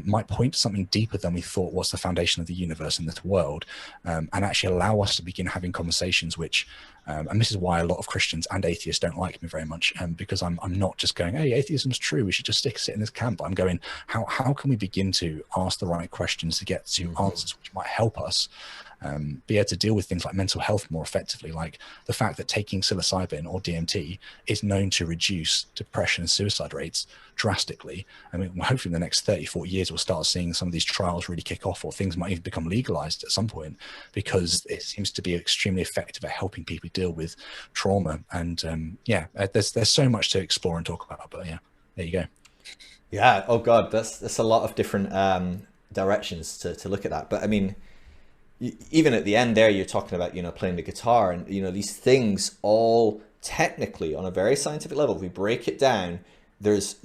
might point to something deeper than we thought was the foundation of the universe and this world, and actually allow us to begin having conversations which, and this is why a lot of Christians and atheists don't like me very much, because I'm not just going, hey, atheism's true, we should just sit in this camp. I'm going, how can we begin to ask the right questions to get to answers which might help us be able to deal with things like mental health more effectively, like the fact that taking psilocybin or DMT is known to reduce depression and suicide rates drastically. I mean, hopefully in the next 30-40 years we'll start seeing some of these trials really kick off, or things might even become legalized at some point, because it seems to be extremely effective at helping people deal with trauma. And there's so much to explore and talk about, but yeah, there you go. Oh god, that's a lot of different directions to look at that. But I mean, even at the end there, you're talking about, you know, playing the guitar, and, you know, these things all technically on a very scientific level, if we break it down, there's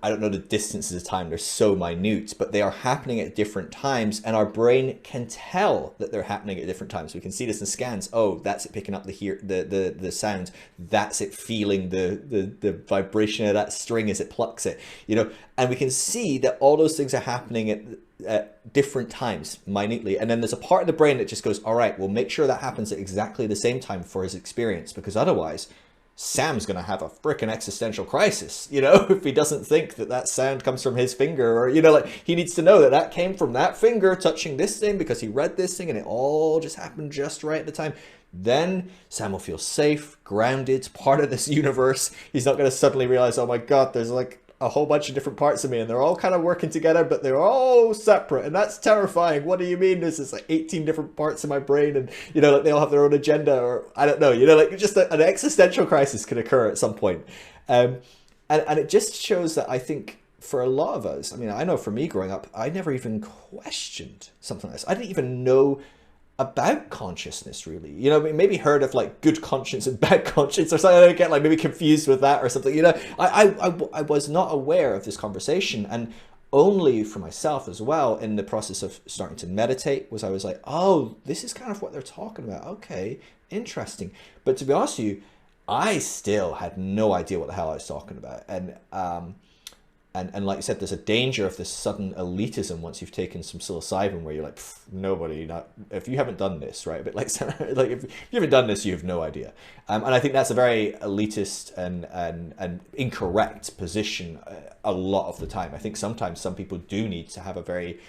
I don't know the distances of time, they're so minute, but they are happening at different times, and our brain can tell that they're happening at different times. We can see this in scans. Oh, that's it picking up the sound. That's it feeling the vibration of that string as it plucks it, you know, and we can see that all those things are happening at different times, minutely. And then there's a part of the brain that just goes, all right, we'll make sure that happens at exactly the same time for his experience, because otherwise Sam's going to have a freaking existential crisis, you know, if he doesn't think that sound comes from his finger, or, you know, like, he needs to know that came from that finger touching this thing because he read this thing and it all just happened just right at the time. Then Sam will feel safe, grounded, part of this universe. He's not going to suddenly realize, oh my God, there's like a whole bunch of different parts of me and they're all kind of working together, but they're all separate, and that's terrifying. What do you mean there's this like 18 different parts of my brain, and, you know, like, they all have their own agenda, or I don't know, you know, like, just an existential crisis could occur at some point. And it just shows that, I think, for a lot of us, I mean, I know for me growing up, I never even questioned something like this. I didn't even know about consciousness, really. You know, maybe heard of like good conscience and bad conscience or something. I get like maybe confused with that or something. You know, I was not aware of this conversation, and only for myself as well, in the process of starting to meditate, was I was like, oh, this is kind of what they're talking about. Okay, interesting. But to be honest with you, I still had no idea what the hell I was talking about. And like you said, there's a danger of this sudden elitism once you've taken some psilocybin, where you're like, if you haven't done this, right? But like if you haven't done this, you have no idea. And I think that's a very elitist and incorrect position a lot of the time. I think sometimes some people do need to have a very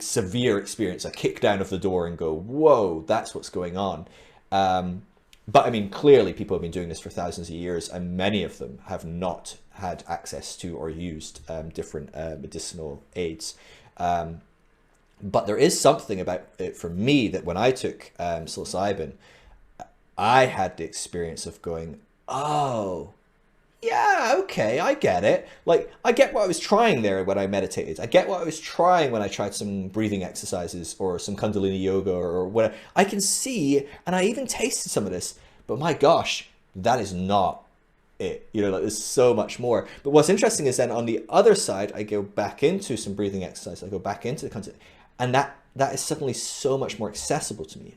severe experience, a kick down of the door, and go, whoa, that's what's going on. But I mean, clearly people have been doing this for thousands of years, and many of them have not had access to or used different medicinal aids. But there is something about it for me that when I took psilocybin, I had the experience of going, oh, yeah, okay, I get it. Like, I get what I was trying there when I meditated. I get what I was trying when I tried some breathing exercises or some Kundalini yoga or whatever. I can see, and I even tasted some of this, but my gosh, that is not it. You know, like, there's so much more. But what's interesting is then on the other side, I go back into some breathing exercise. I go back into the content, and that is suddenly so much more accessible to me.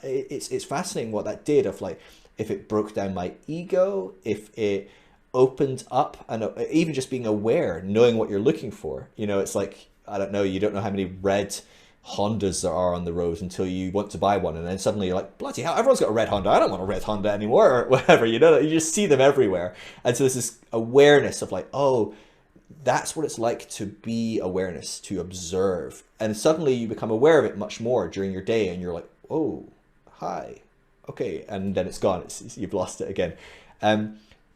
It's fascinating what that did, of like, if it broke down my ego, if it opened up, and even just being aware, knowing what you're looking for. You know, it's like, I don't know, you don't know how many red Hondas there are on the road until you want to buy one, and then suddenly you're like, bloody hell, everyone's got a red Honda, I don't want a red Honda anymore, or whatever. You know, you just see them everywhere. And so there's this awareness of like, oh, that's what it's like to be awareness, to observe. And suddenly you become aware of it much more during your day, and you're like, oh, hi, okay, and then it's gone. You've lost it again.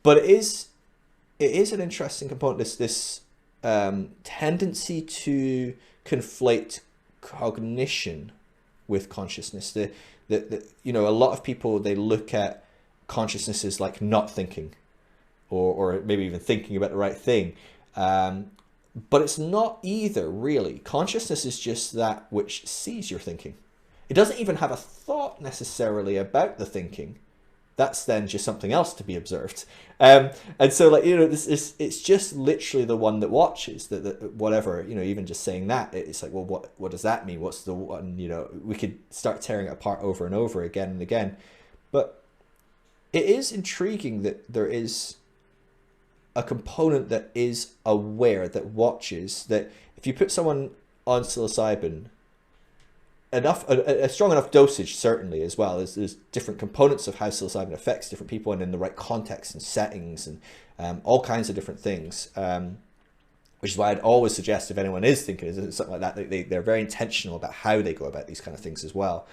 But it is an interesting component, this tendency to conflate cognition with consciousness. The you know, a lot of people, they look at consciousness as like not thinking, or maybe even thinking about the right thing. But it's not either, really. Consciousness is just that which sees your thinking. It doesn't even have a thought necessarily about the thinking. That's then just something else to be observed. And so, like, you know, it's just literally the one that watches, that whatever, you know, even just saying that, it's like, well, what does that mean? What's the one? You know, we could start tearing it apart over and over again and again. But it is intriguing that there is a component that is aware, that watches, that if you put someone on psilocybin, a strong enough dosage, certainly, as well. There's different components of how psilocybin affects different people, and in the right context and settings, and all kinds of different things. Which is why I'd always suggest, if anyone is thinking of something like that, they're very intentional about how they go about these kind of things as well.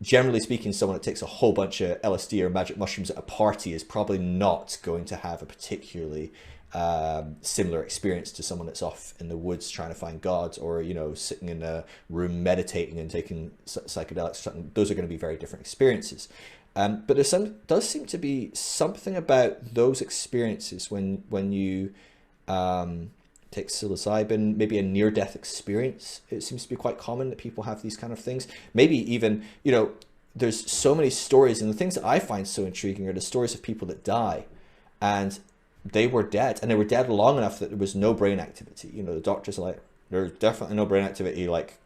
Generally speaking, someone that takes a whole bunch of LSD or magic mushrooms at a party is probably not going to have a particularly similar experience to someone that's off in the woods trying to find God, or, you know, sitting in a room meditating and taking psychedelics. Those are going to be very different experiences. But there does seem to be something about those experiences when you take psilocybin, maybe a near-death experience. It seems to be quite common that people have these kind of things. Maybe even, you know, there's so many stories, and the things that I find so intriguing are the stories of people that die, and they were dead, and they were dead long enough that there was no brain activity. You know, the doctors are like, there's definitely no brain activity, like,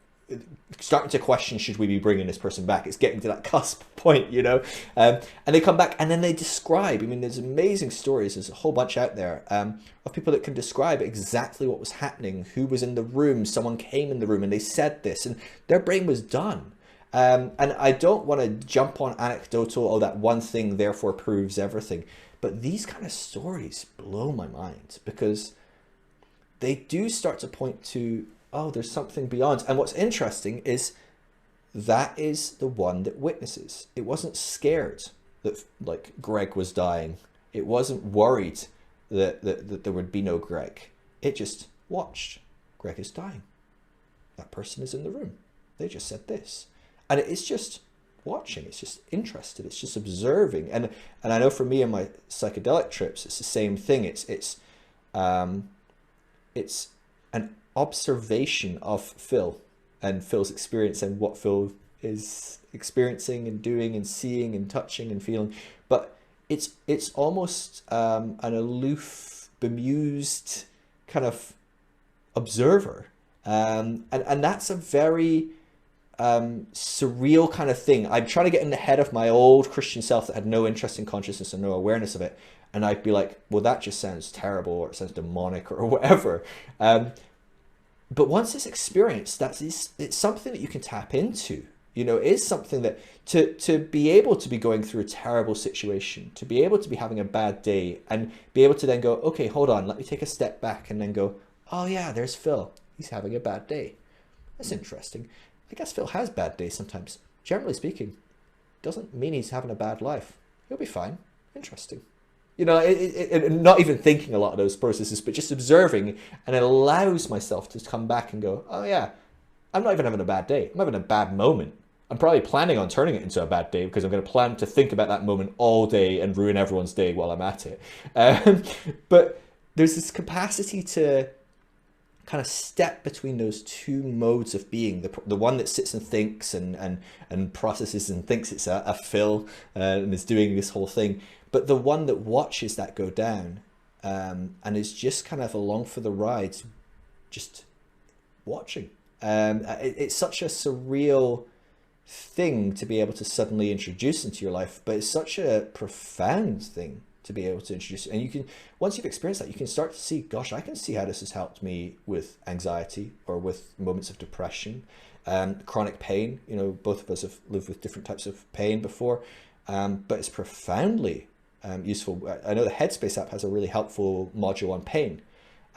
starting to question, should we be bringing this person back? It's getting to that cusp point, you know. And they come back, and then they describe, I mean, there's amazing stories, there's a whole bunch out there of people that can describe exactly what was happening, who was in the room, someone came in the room and they said this, and their brain was done. And I don't want to jump on anecdotal, oh, that one thing therefore proves everything, but these kind of stories blow my mind, because they do start to point to, oh, there's something beyond. And what's interesting is that is the one that witnesses. It wasn't scared that, like, Greg was dying. It wasn't worried that there would be no Greg. It just watched. Greg is dying. That person is in the room. They just said this. And it's just watching. It's just interested. It's just observing. And I know for me and my psychedelic trips, it's the same thing. It's an observation of Phil and Phil's experience and what Phil is experiencing and doing and seeing and touching and feeling. But it's almost an aloof, bemused kind of observer. And that's a very surreal kind of thing. I'm trying to get in the head of my old Christian self that had no interest in consciousness and no awareness of it. And I'd be like, well, that just sounds terrible, or it sounds demonic, or whatever. But once it's experienced, it's something that you can tap into. You know, it is something that to be able to be going through a terrible situation, to be able to be having a bad day, and be able to then go, okay, hold on, let me take a step back, and then go, oh yeah, there's Phil. He's having a bad day. That's interesting. I guess Phil has bad days sometimes. Generally speaking, doesn't mean he's having a bad life. He'll be fine. Interesting. You know, not even thinking a lot of those processes, but just observing, and it allows myself to come back and go, oh yeah, I'm not even having a bad day. I'm having a bad moment. I'm probably planning on turning it into a bad day because I'm going to plan to think about that moment all day and ruin everyone's day while I'm at it. But there's this capacity to kind of step between those two modes of being, the one that sits and thinks and processes and thinks it's a fill and is doing this whole thing, but the one that watches that go down and is just kind of along for the ride, just watching. It's such a surreal thing to be able to suddenly introduce into your life, but it's such a profound thing to be able to introduce. And you can, once you've experienced that, you can start to see, gosh, I can see how this has helped me with anxiety or with moments of depression, chronic pain. You know, both of us have lived with different types of pain before, but it's profoundly useful. I know the Headspace app has a really helpful module on pain.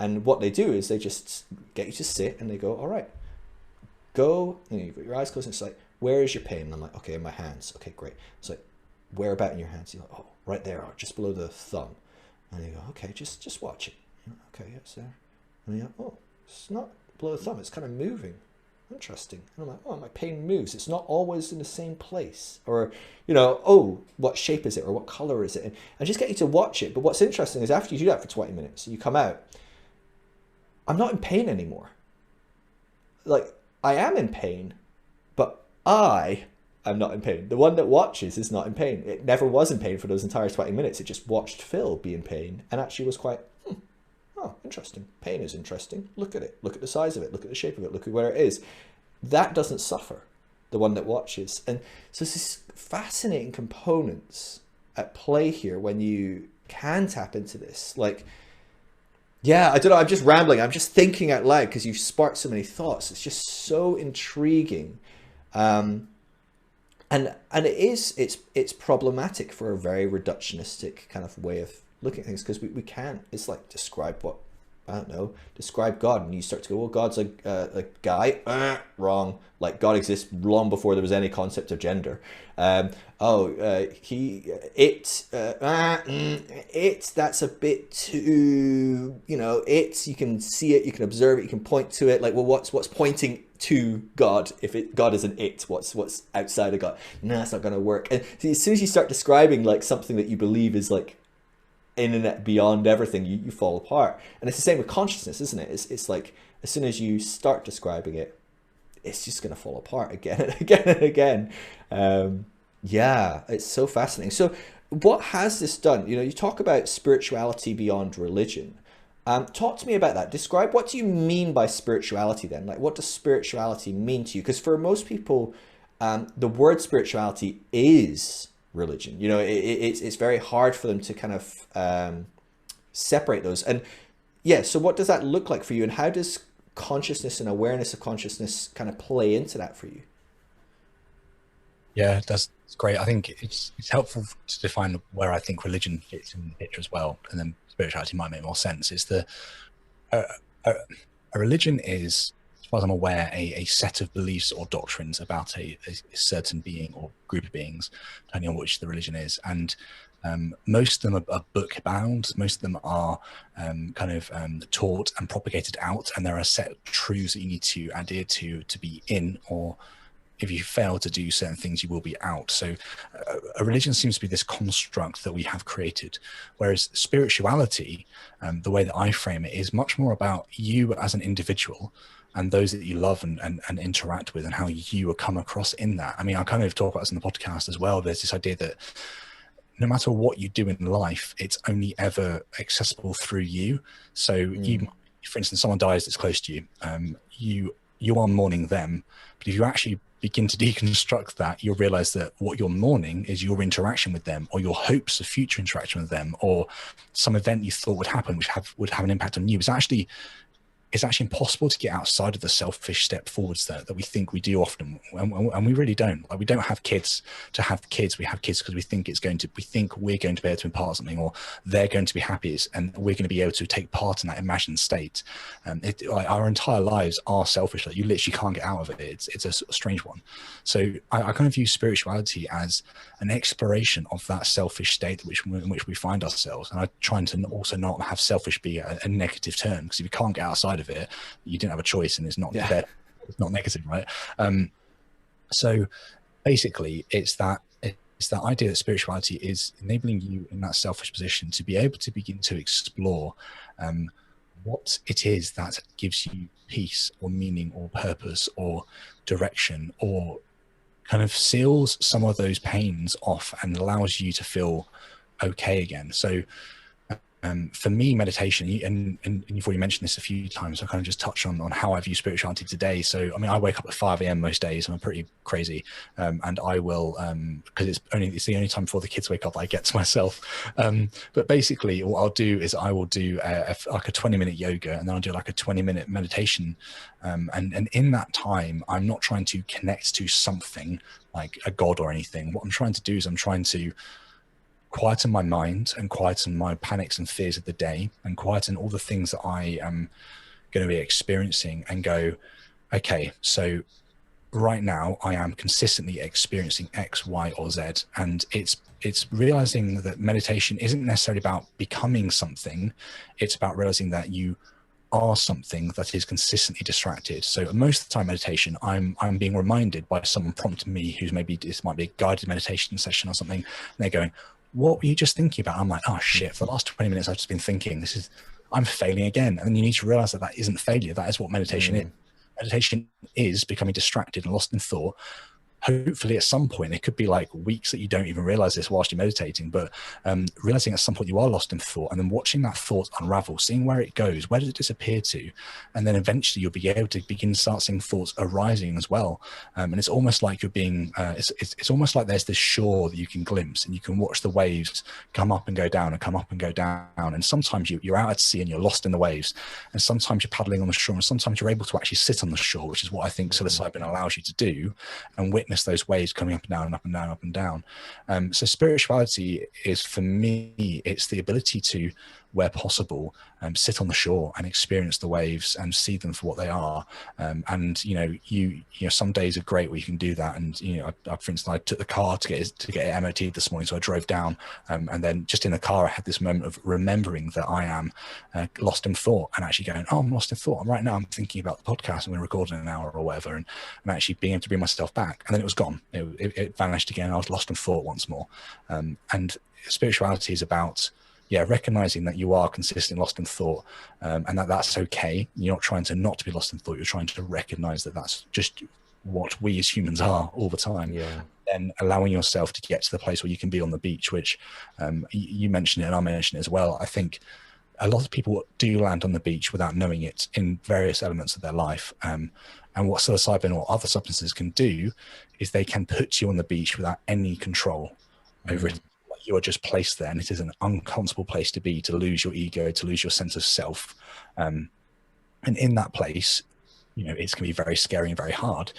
And what they do is they just get you to sit and they go, all right, go, you know, you've got your eyes closed and it's like, where is your pain? And I'm like, okay, in my hands. Okay, great. It's like, where about in your hands? You're like, oh, right there, just below the thumb. And you go, okay, just watch it. Okay, yeah, it's there. And you go, oh, it's not below the thumb. It's kind of moving. Interesting. And I'm like, oh, my pain moves. It's not always in the same place. Or, you know, oh, what shape is it? Or what color is it? And I just get you to watch it. But what's interesting is after you do that for 20 minutes, you come out, I'm not in pain anymore. Like, I am in pain, but I'm not in pain. The one that watches is not in pain. It never was in pain for those entire 20 minutes. It just watched Phil be in pain and actually was quite, oh, interesting. Pain is interesting. Look at it. Look at the size of it. Look at the shape of it. Look at where it is. That doesn't suffer, the one that watches. And so it's this fascinating components at play here when you can tap into this. Like, yeah, I don't know. I'm just rambling. I'm just thinking out loud because you've sparked so many thoughts. It's just so intriguing. And it's problematic for a very reductionistic kind of way of looking at things because we can't. It's like describe what, I don't know, describe God, and you start to go, well, God's a guy. Wrong. Like God exists long before there was any concept of gender. That's a bit too, you know, you can see it, you can observe it, you can point to it. Like, well, what's pointing to God? If God is an it, what's outside of God? No, it's not going to work. And see, as soon as you start describing like something that you believe is like internet beyond everything, you fall apart. And it's the same with consciousness, isn't it? It's like as soon as you start describing it, it's just going to fall apart again and again and again. Yeah, it's so fascinating. So what has this done? You know, you talk about spirituality beyond religion. Talk to me about that. Describe, what do you mean by spirituality then? Like, what does spirituality mean to you? Because for most people, the word spirituality is religion. You know, it's very hard for them to kind of separate those. And yeah, so what does that look like for you? And how does consciousness and awareness of consciousness kind of play into that for you? Yeah, that's great. I think it's helpful to define where I think religion fits in the picture as well, and then spirituality might make more sense. It's a religion is, as far as I'm aware, a set of beliefs or doctrines about a certain being or group of beings, depending on which the religion is. And most of them are book bound. Most of them are taught and propagated out, and there are a set of truths that you need to adhere to be in, or if you fail to do certain things, you will be out. So a religion seems to be this construct that we have created, whereas spirituality, the way that I frame it, is much more about you as an individual and those that you love and interact with, and how you will come across in that. I mean, I kind of talk about this in the podcast as well. There's this idea that no matter what you do in life, it's only ever accessible through you. So you, for instance, someone dies that's close to you, you are mourning them, but if you actually begin to deconstruct that, you'll realize that what you're mourning is your interaction with them, or your hopes of future interaction with them, or some event you thought would happen which would have an impact on you. It's actually it's actually impossible to get outside of the selfish step forwards that we think we do often, and we really don't. Like, we don't have kids to have kids. We have kids because we think we're going to be able to impart something, or they're going to be happy, and we're going to be able to take part in that imagined state. Like, our entire lives are selfish. Like, you literally can't get out of it. It's a sort of strange one. So I kind of view spirituality as an exploration of that selfish state in which we find ourselves. And I try to also not have selfish be a negative term, because if you can't get outside of it, you didn't have a choice, and it's not it's not negative, right? So basically, it's that idea that spirituality is enabling you in that selfish position to be able to begin to explore what it is that gives you peace or meaning or purpose or direction, or kind of seals some of those pains off and allows you to feel okay again. So for me, meditation, and you've already mentioned this a few times, so I kind of just touch on how I view spirituality today. So, I mean, I wake up at 5 a.m. most days, and I'm pretty crazy. And I will, because it's the only time before the kids wake up I get to myself. But basically, what I'll do is I will do like a 20-minute yoga, and then I'll do like a 20-minute meditation. And in that time, I'm not trying to connect to something like a god or anything. What I'm trying to do is I'm trying to quieten my mind and quieten my panics and fears of the day, and quieten all the things that I am going to be experiencing, and go, okay, so right now I am consistently experiencing X, Y, or Z. And it's realizing that meditation isn't necessarily about becoming something. It's about realizing that you are something that is consistently distracted. So most of the time, meditation, I'm being reminded by someone prompting me, who's maybe, this might be a guided meditation session or something, and they're going, what were you just thinking about? I'm like, oh shit, for the last 20 minutes I've just been thinking, I'm failing again. And then you need to realize that isn't failure. That is what meditation is. Meditation is becoming distracted and lost in thought. Hopefully at some point, it could be like weeks that you don't even realize this whilst you're meditating, but realizing at some point you are lost in thought, and then watching that thought unravel, seeing where it goes, where does it disappear to, and then eventually you'll be able to begin to start seeing thoughts arising as well. And it's almost like you're being it's almost like there's this shore that you can glimpse, and you can watch the waves come up and go down and come up and go down. And sometimes you're out at sea and you're lost in the waves, and sometimes you're paddling on the shore, and sometimes you're able to actually sit on the shore, which is what I think psilocybin allows you to do, and witness those waves coming up and down and up and down, up and down. So spirituality is, for me, it's the ability to, where possible, sit on the shore and experience the waves and see them for what they are. And you know, some days are great where you can do that. And I, for instance, I took the car to get it MOT this morning, so I drove down, and then just in the car I had this moment of remembering that I am lost in thought, and actually going, oh, I'm lost in thought. And right now I'm thinking about the podcast, and we're recording an hour or whatever, and I'm actually being able to bring myself back. And then it was gone. It vanished again. I was lost in thought once more. And spirituality is about recognizing that you are consistently lost in thought, and that's okay. You're not trying to not to be lost in thought. You're trying to recognize that that's just what we as humans are all the time. Then allowing yourself to get to the place where you can be on the beach, which you mentioned it and I mentioned it as well. I think a lot of people do land on the beach without knowing it in various elements of their life. And what psilocybin or other substances can do is they can put you on the beach without any control over it. You are just placed there, and it is an uncomfortable place to be, to lose your ego, to lose your sense of self. And in that place, it's going to be very scary and very hard,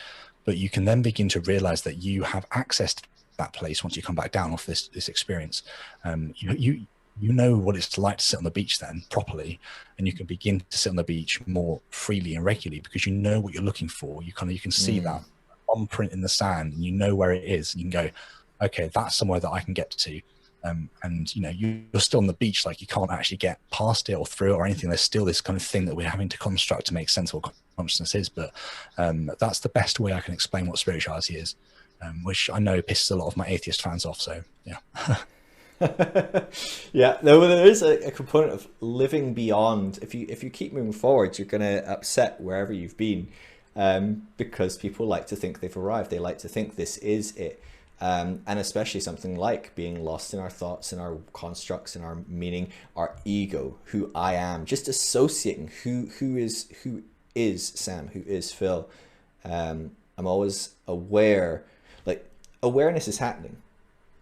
but you can then begin to realize that you have access to that place once you come back down off this experience. You know what it's like to sit on the beach then properly, and you can begin to sit on the beach more freely and regularly, because you know what you're looking for. You can see that imprint in the sand, and you know where it is, and you can go, okay, that's somewhere that I can get to. And you're still on the beach, like you can't actually get past it or through it or anything. There's still this kind of thing that we're having to construct to make sense of what consciousness is. But that's the best way I can explain what spirituality is, which I know pisses a lot of my atheist fans off. So yeah. There is a component of living beyond. If you keep moving forward, you're going to upset wherever you've been, because people like to think they've arrived. They like to think this is it. And especially something like being lost in our thoughts and our constructs and our meaning, our ego, who I am, just associating who is Sam, who is Phil. I'm always aware, like awareness is happening.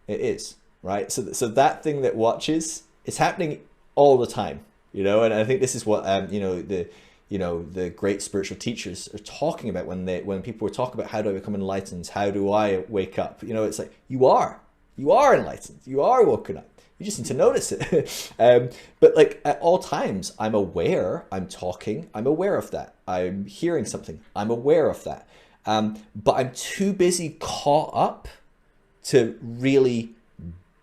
It is, right? So that thing that watches is happening all the time, and I think this is what, you know, the great spiritual teachers are talking about when people were talking about how do I become enlightened, how do I wake up, you know, it's like you are enlightened, you are woken up. You just need to notice it. But like at all times, I'm aware, I'm talking, I'm aware of that. I'm hearing something, I'm aware of that. But I'm too busy caught up to really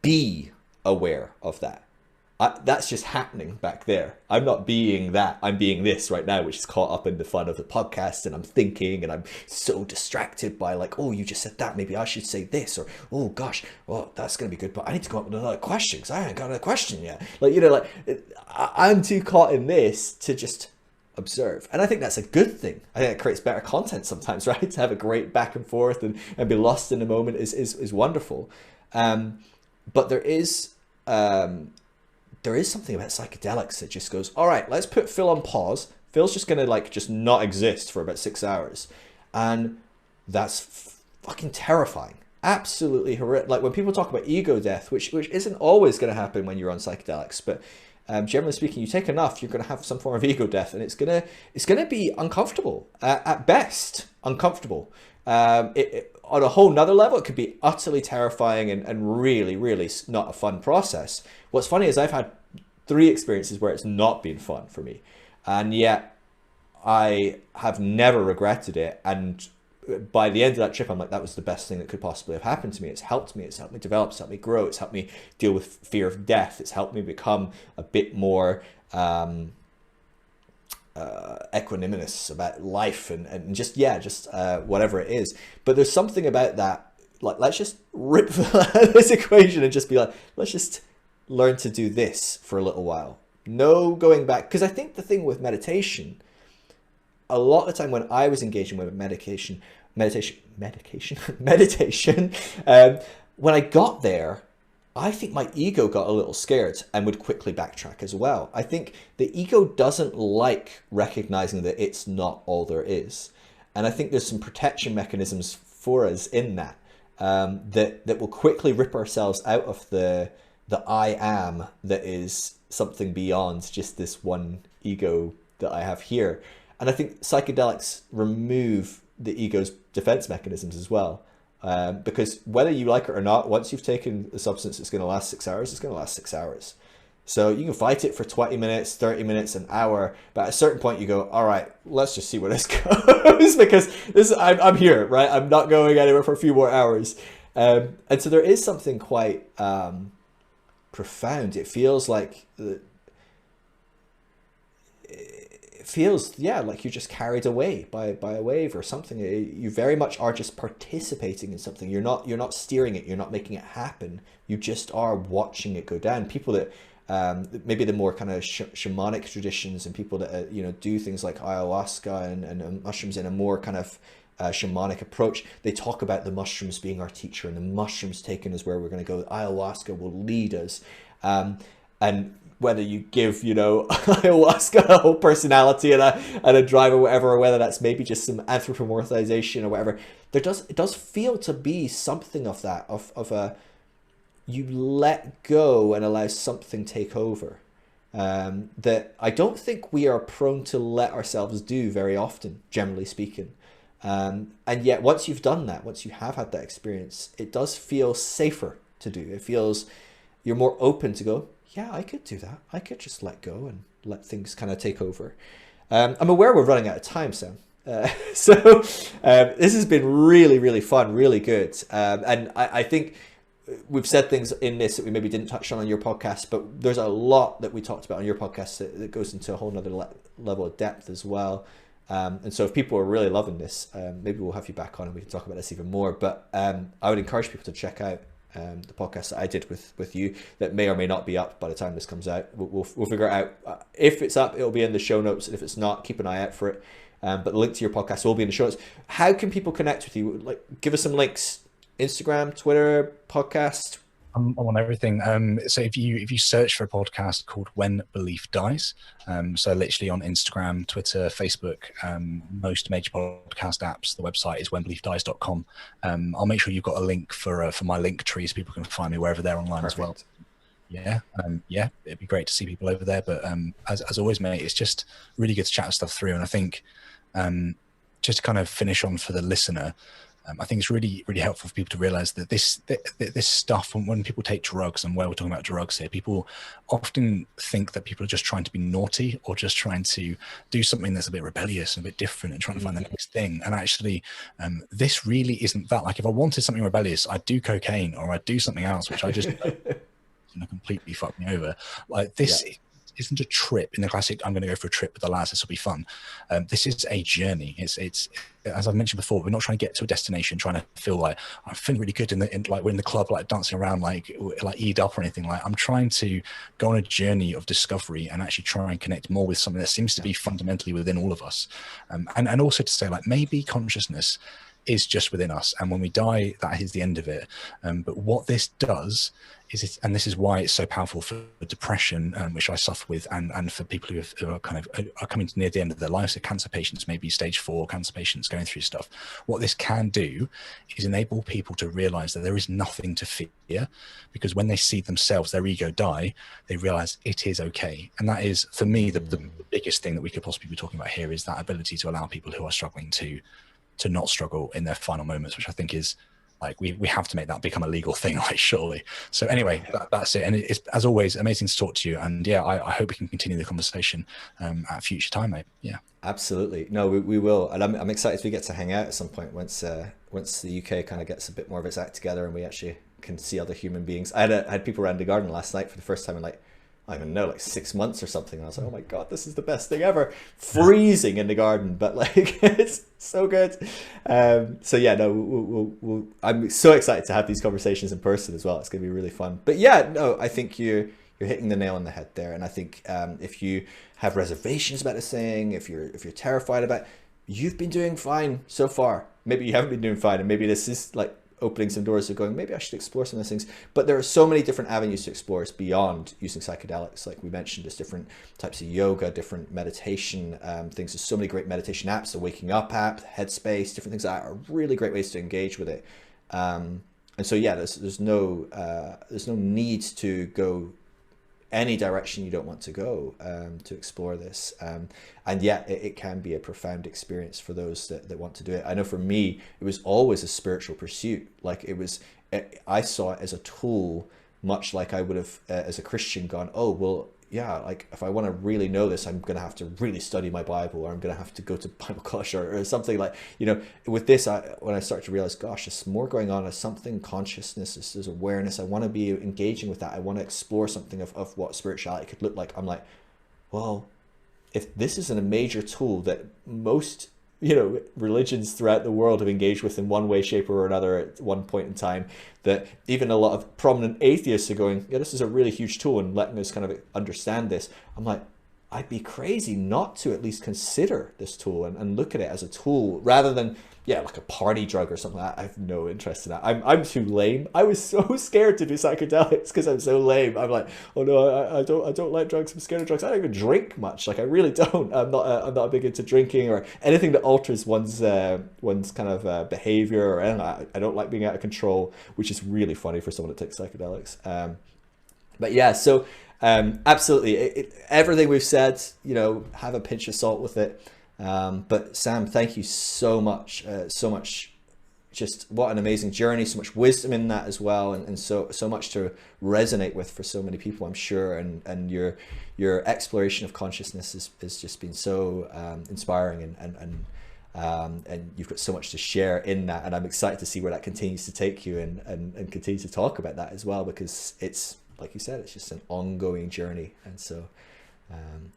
be aware of that. That's just happening back there. I'm not being that. I'm being this right now, which is caught up in the fun of the podcast, and I'm thinking, and I'm so distracted by like, oh, you just said that, maybe I should say this, or oh gosh, well, that's gonna be good, but I need to come up with another question because I haven't got another question yet. Like, you know, like I'm too caught in this to just observe, and I think that's a good thing. I think it creates better content sometimes, right? To have a great back and forth and be lost in the moment is wonderful. But there is something about psychedelics that just goes, all right, let's put Phil on pause. Phil's just gonna like just not exist for about 6 hours, and that's fucking terrifying. Absolutely horrific. Like when people talk about ego death, which isn't always going to happen when you're on psychedelics, but generally speaking, you take enough, you're going to have some form of ego death, and it's gonna be uncomfortable, at best uncomfortable. On a whole nother level, it could be utterly terrifying and really, really not a fun process. What's funny is I've had 3 experiences where it's not been fun for me, and yet I have never regretted it. And by the end of that trip, I'm like, that was the best thing that could possibly have happened to me. It's helped me develop, it's helped me grow, it's helped me deal with fear of death, it's helped me become a bit more equanimous about life and just whatever it is. But there's something about that, like, let's just rip this equation and just be like, let's just learn to do this for a little while. No going back. Because I think the thing with meditation, a lot of the time when I was engaging with meditation, when I got there, I think my ego got a little scared and would quickly backtrack as well. I think the ego doesn't like recognizing that it's not all there is. And I think there's some protection mechanisms for us in that, that will quickly rip ourselves out of the I am that is something beyond just this one ego that I have here. And I think psychedelics remove the ego's defense mechanisms as well. Because whether you like it or not, once you've taken the substance that's going to last 6 hours, it's going to last 6 hours. So you can fight it for 20 minutes, 30 minutes, an hour, but at a certain point you go, all right, let's just see where this goes, because I'm here, right? I'm not going anywhere for a few more hours. And so there is something quite profound. It feels like like you're just carried away by a wave or something. You very much are just participating in something. You're not steering it, you're not making it happen, you just are watching it go down. People that maybe the more kind of shamanic traditions, and people that do things like ayahuasca and mushrooms in a more kind of shamanic approach, they talk about the mushrooms being our teacher, and the mushrooms taking us where we're going to go. Ayahuasca will lead us, and whether you give, ayahuasca a whole personality and a drive or whatever, or whether that's maybe just some anthropomorphization or whatever, it does feel to be something of that, of a, you let go and allow something take over, that I don't think we are prone to let ourselves do very often, generally speaking. And yet once you've done that, once you have had that experience, it does feel safer to do. It feels, you're more open to go, yeah, I could do that. I could just let go and let things kind of take over. I'm aware we're running out of time, Sam. So this has been really, really fun, really good. And I think we've said things in this that we maybe didn't touch on your podcast, but there's a lot that we talked about on your podcast that goes into a whole nother level of depth as well. And so if people are really loving this, maybe we'll have you back on and we can talk about this even more. But I would encourage people to check out the podcast that I did with you, that may or may not be up by the time this comes out. We'll figure it out. If it's up, it'll be in the show notes. And if it's not, keep an eye out for it. But the link to your podcast will be in the show notes. How can people connect with you? Like, give us some links. Instagram, Twitter, podcast. I'm on everything. So if you search for a podcast called When Belief Dies, so literally on Instagram, Twitter, Facebook, most major podcast apps, the website is whenbeliefdies.com. I'll make sure you've got a link for my link tree so people can find me wherever they're online. Perfect. As well. Yeah, it'd be great to see people over there. But as always, mate, it's just really good to chat stuff through. And I think just to kind of finish on for the listener, I think it's really, really helpful for people to realize that this stuff, when people take drugs, and where we're talking about drugs here, people often think that people are just trying to be naughty or just trying to do something that's a bit rebellious and a bit different and trying to find the next thing. And actually, this really isn't that. Like, if I wanted something rebellious, I'd do cocaine or I'd do something else, which I just completely fuck me over. Like, this isn't a trip in the classic, I'm going to go for a trip with the lads, this will be fun. This is a journey. It's as I've mentioned before, we're not trying to get to a destination trying to feel like I'm feeling really good like we're in the club, like dancing around like E'd up or anything. Like, I'm trying to go on a journey of discovery and actually try and connect more with something that seems to be fundamentally within all of us. And also to say, like, maybe consciousness is just within us, and when we die, that is the end of it. But what this does is, and this is why it's so powerful for depression, which I suffer with, and for people who are kind of are coming to near the end of their lives, so cancer patients, maybe stage 4 cancer patients going through stuff. What this can do is enable people to realize that there is nothing to fear, because when they see themselves, their ego die, they realize it is okay. And that is, for me, the biggest thing that we could possibly be talking about here, is that ability to allow people who are struggling to not struggle in their final moments, which I think is, like, we have to make that become a legal thing, like, surely. So anyway, that's it. And it's, as always, amazing to talk to you. And yeah, I hope we can continue the conversation at a future time, mate. Yeah, absolutely. No, we will. And I'm excited we get to hang out at some point once the UK kind of gets a bit more of its act together and we actually can see other human beings. I had people around the garden last night for the first time in, like, I don't know, like 6 months or something. And I was like, oh my God, this is the best thing ever. Freezing in the garden, but like, it's so good. So yeah, no, I'm so excited to have these conversations in person as well. It's going to be really fun. But yeah, no, I think you're hitting the nail on the head there. And I think if you have reservations about this thing, if you're terrified about it, you've been doing fine so far. Maybe you haven't been doing fine, and maybe this is like opening some doors to going, maybe I should explore some of those things. But there are so many different avenues to explore. It's beyond using psychedelics. Like we mentioned, there's different types of yoga, different meditation things. There's so many great meditation apps, the Waking Up app, Headspace, different things like that are really great ways to engage with it. And so yeah, there's no need to go any direction you don't want to go to explore this. And yeah, it can be a profound experience for those that want to do it. I know for me, it was always a spiritual pursuit. Like I saw it as a tool, much like I would have as a Christian gone, oh, well, yeah, like if I want to really know this, I'm going to have to really study my Bible, or I'm going to have to go to Bible college or something like, with this, when I start to realize, gosh, there's more going on, there's something consciousness, there's awareness. I want to be engaging with that. I want to explore something of what spirituality could look like. I'm like, well, if this isn't a major tool that most religions throughout the world have engaged with in one way, shape, or another at one point in time, that even a lot of prominent atheists are going, yeah, this is a really huge tool, and letting us kind of understand this. I'm like, I'd be crazy not to at least consider this tool and look at it as a tool rather than, like a party drug or something like that. I have no interest in that. I'm too lame. I was so scared to do psychedelics because I'm so lame. I'm like, oh no, I don't like drugs. I'm scared of drugs. I don't even drink much. Like I really don't. I'm not big into drinking or anything that alters one's kind of behavior or anything. I don't like being out of control, which is really funny for someone that takes psychedelics. But yeah, so absolutely, everything we've said, have a pinch of salt with it. But Sam, thank you so much. Just what an amazing journey, so much wisdom in that as well. And so much to resonate with for so many people, I'm sure. And your exploration of consciousness has just been so inspiring and you've got so much to share in that. And I'm excited to see where that continues to take you and continue to talk about that as well, because it's, like you said, it's just an ongoing journey. And so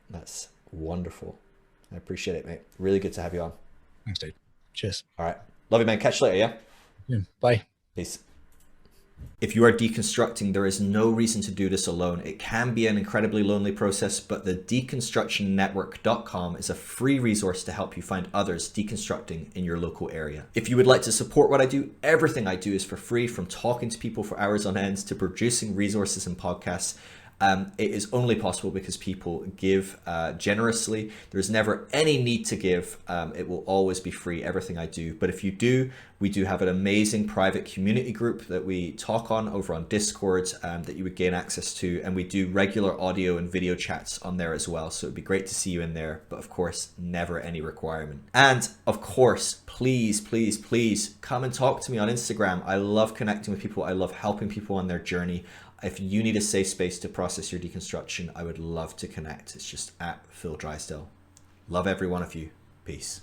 that's wonderful. I appreciate it, mate. Really good to have you on. Thanks, dude. Cheers. All right. Love you, man. Catch you later, yeah? Bye. Peace. If you are deconstructing, there is no reason to do this alone. It can be an incredibly lonely process, but the deconstructionnetwork.com is a free resource to help you find others deconstructing in your local area. If you would like to support what I do, everything I do is for free, from talking to people for hours on end to producing resources and podcasts. It is only possible because people give generously. There's never any need to give. It will always be free, everything I do. But if you do, we do have an amazing private community group that we talk on over on Discord that you would gain access to. And we do regular audio and video chats on there as well. So it'd be great to see you in there. But of course, never any requirement. And of course, please, please, please come and talk to me on Instagram. I love connecting with people. I love helping people on their journey. If you need a safe space to process your deconstruction, I would love to connect. It's just at Phil Drysdale. Love every one of you. Peace.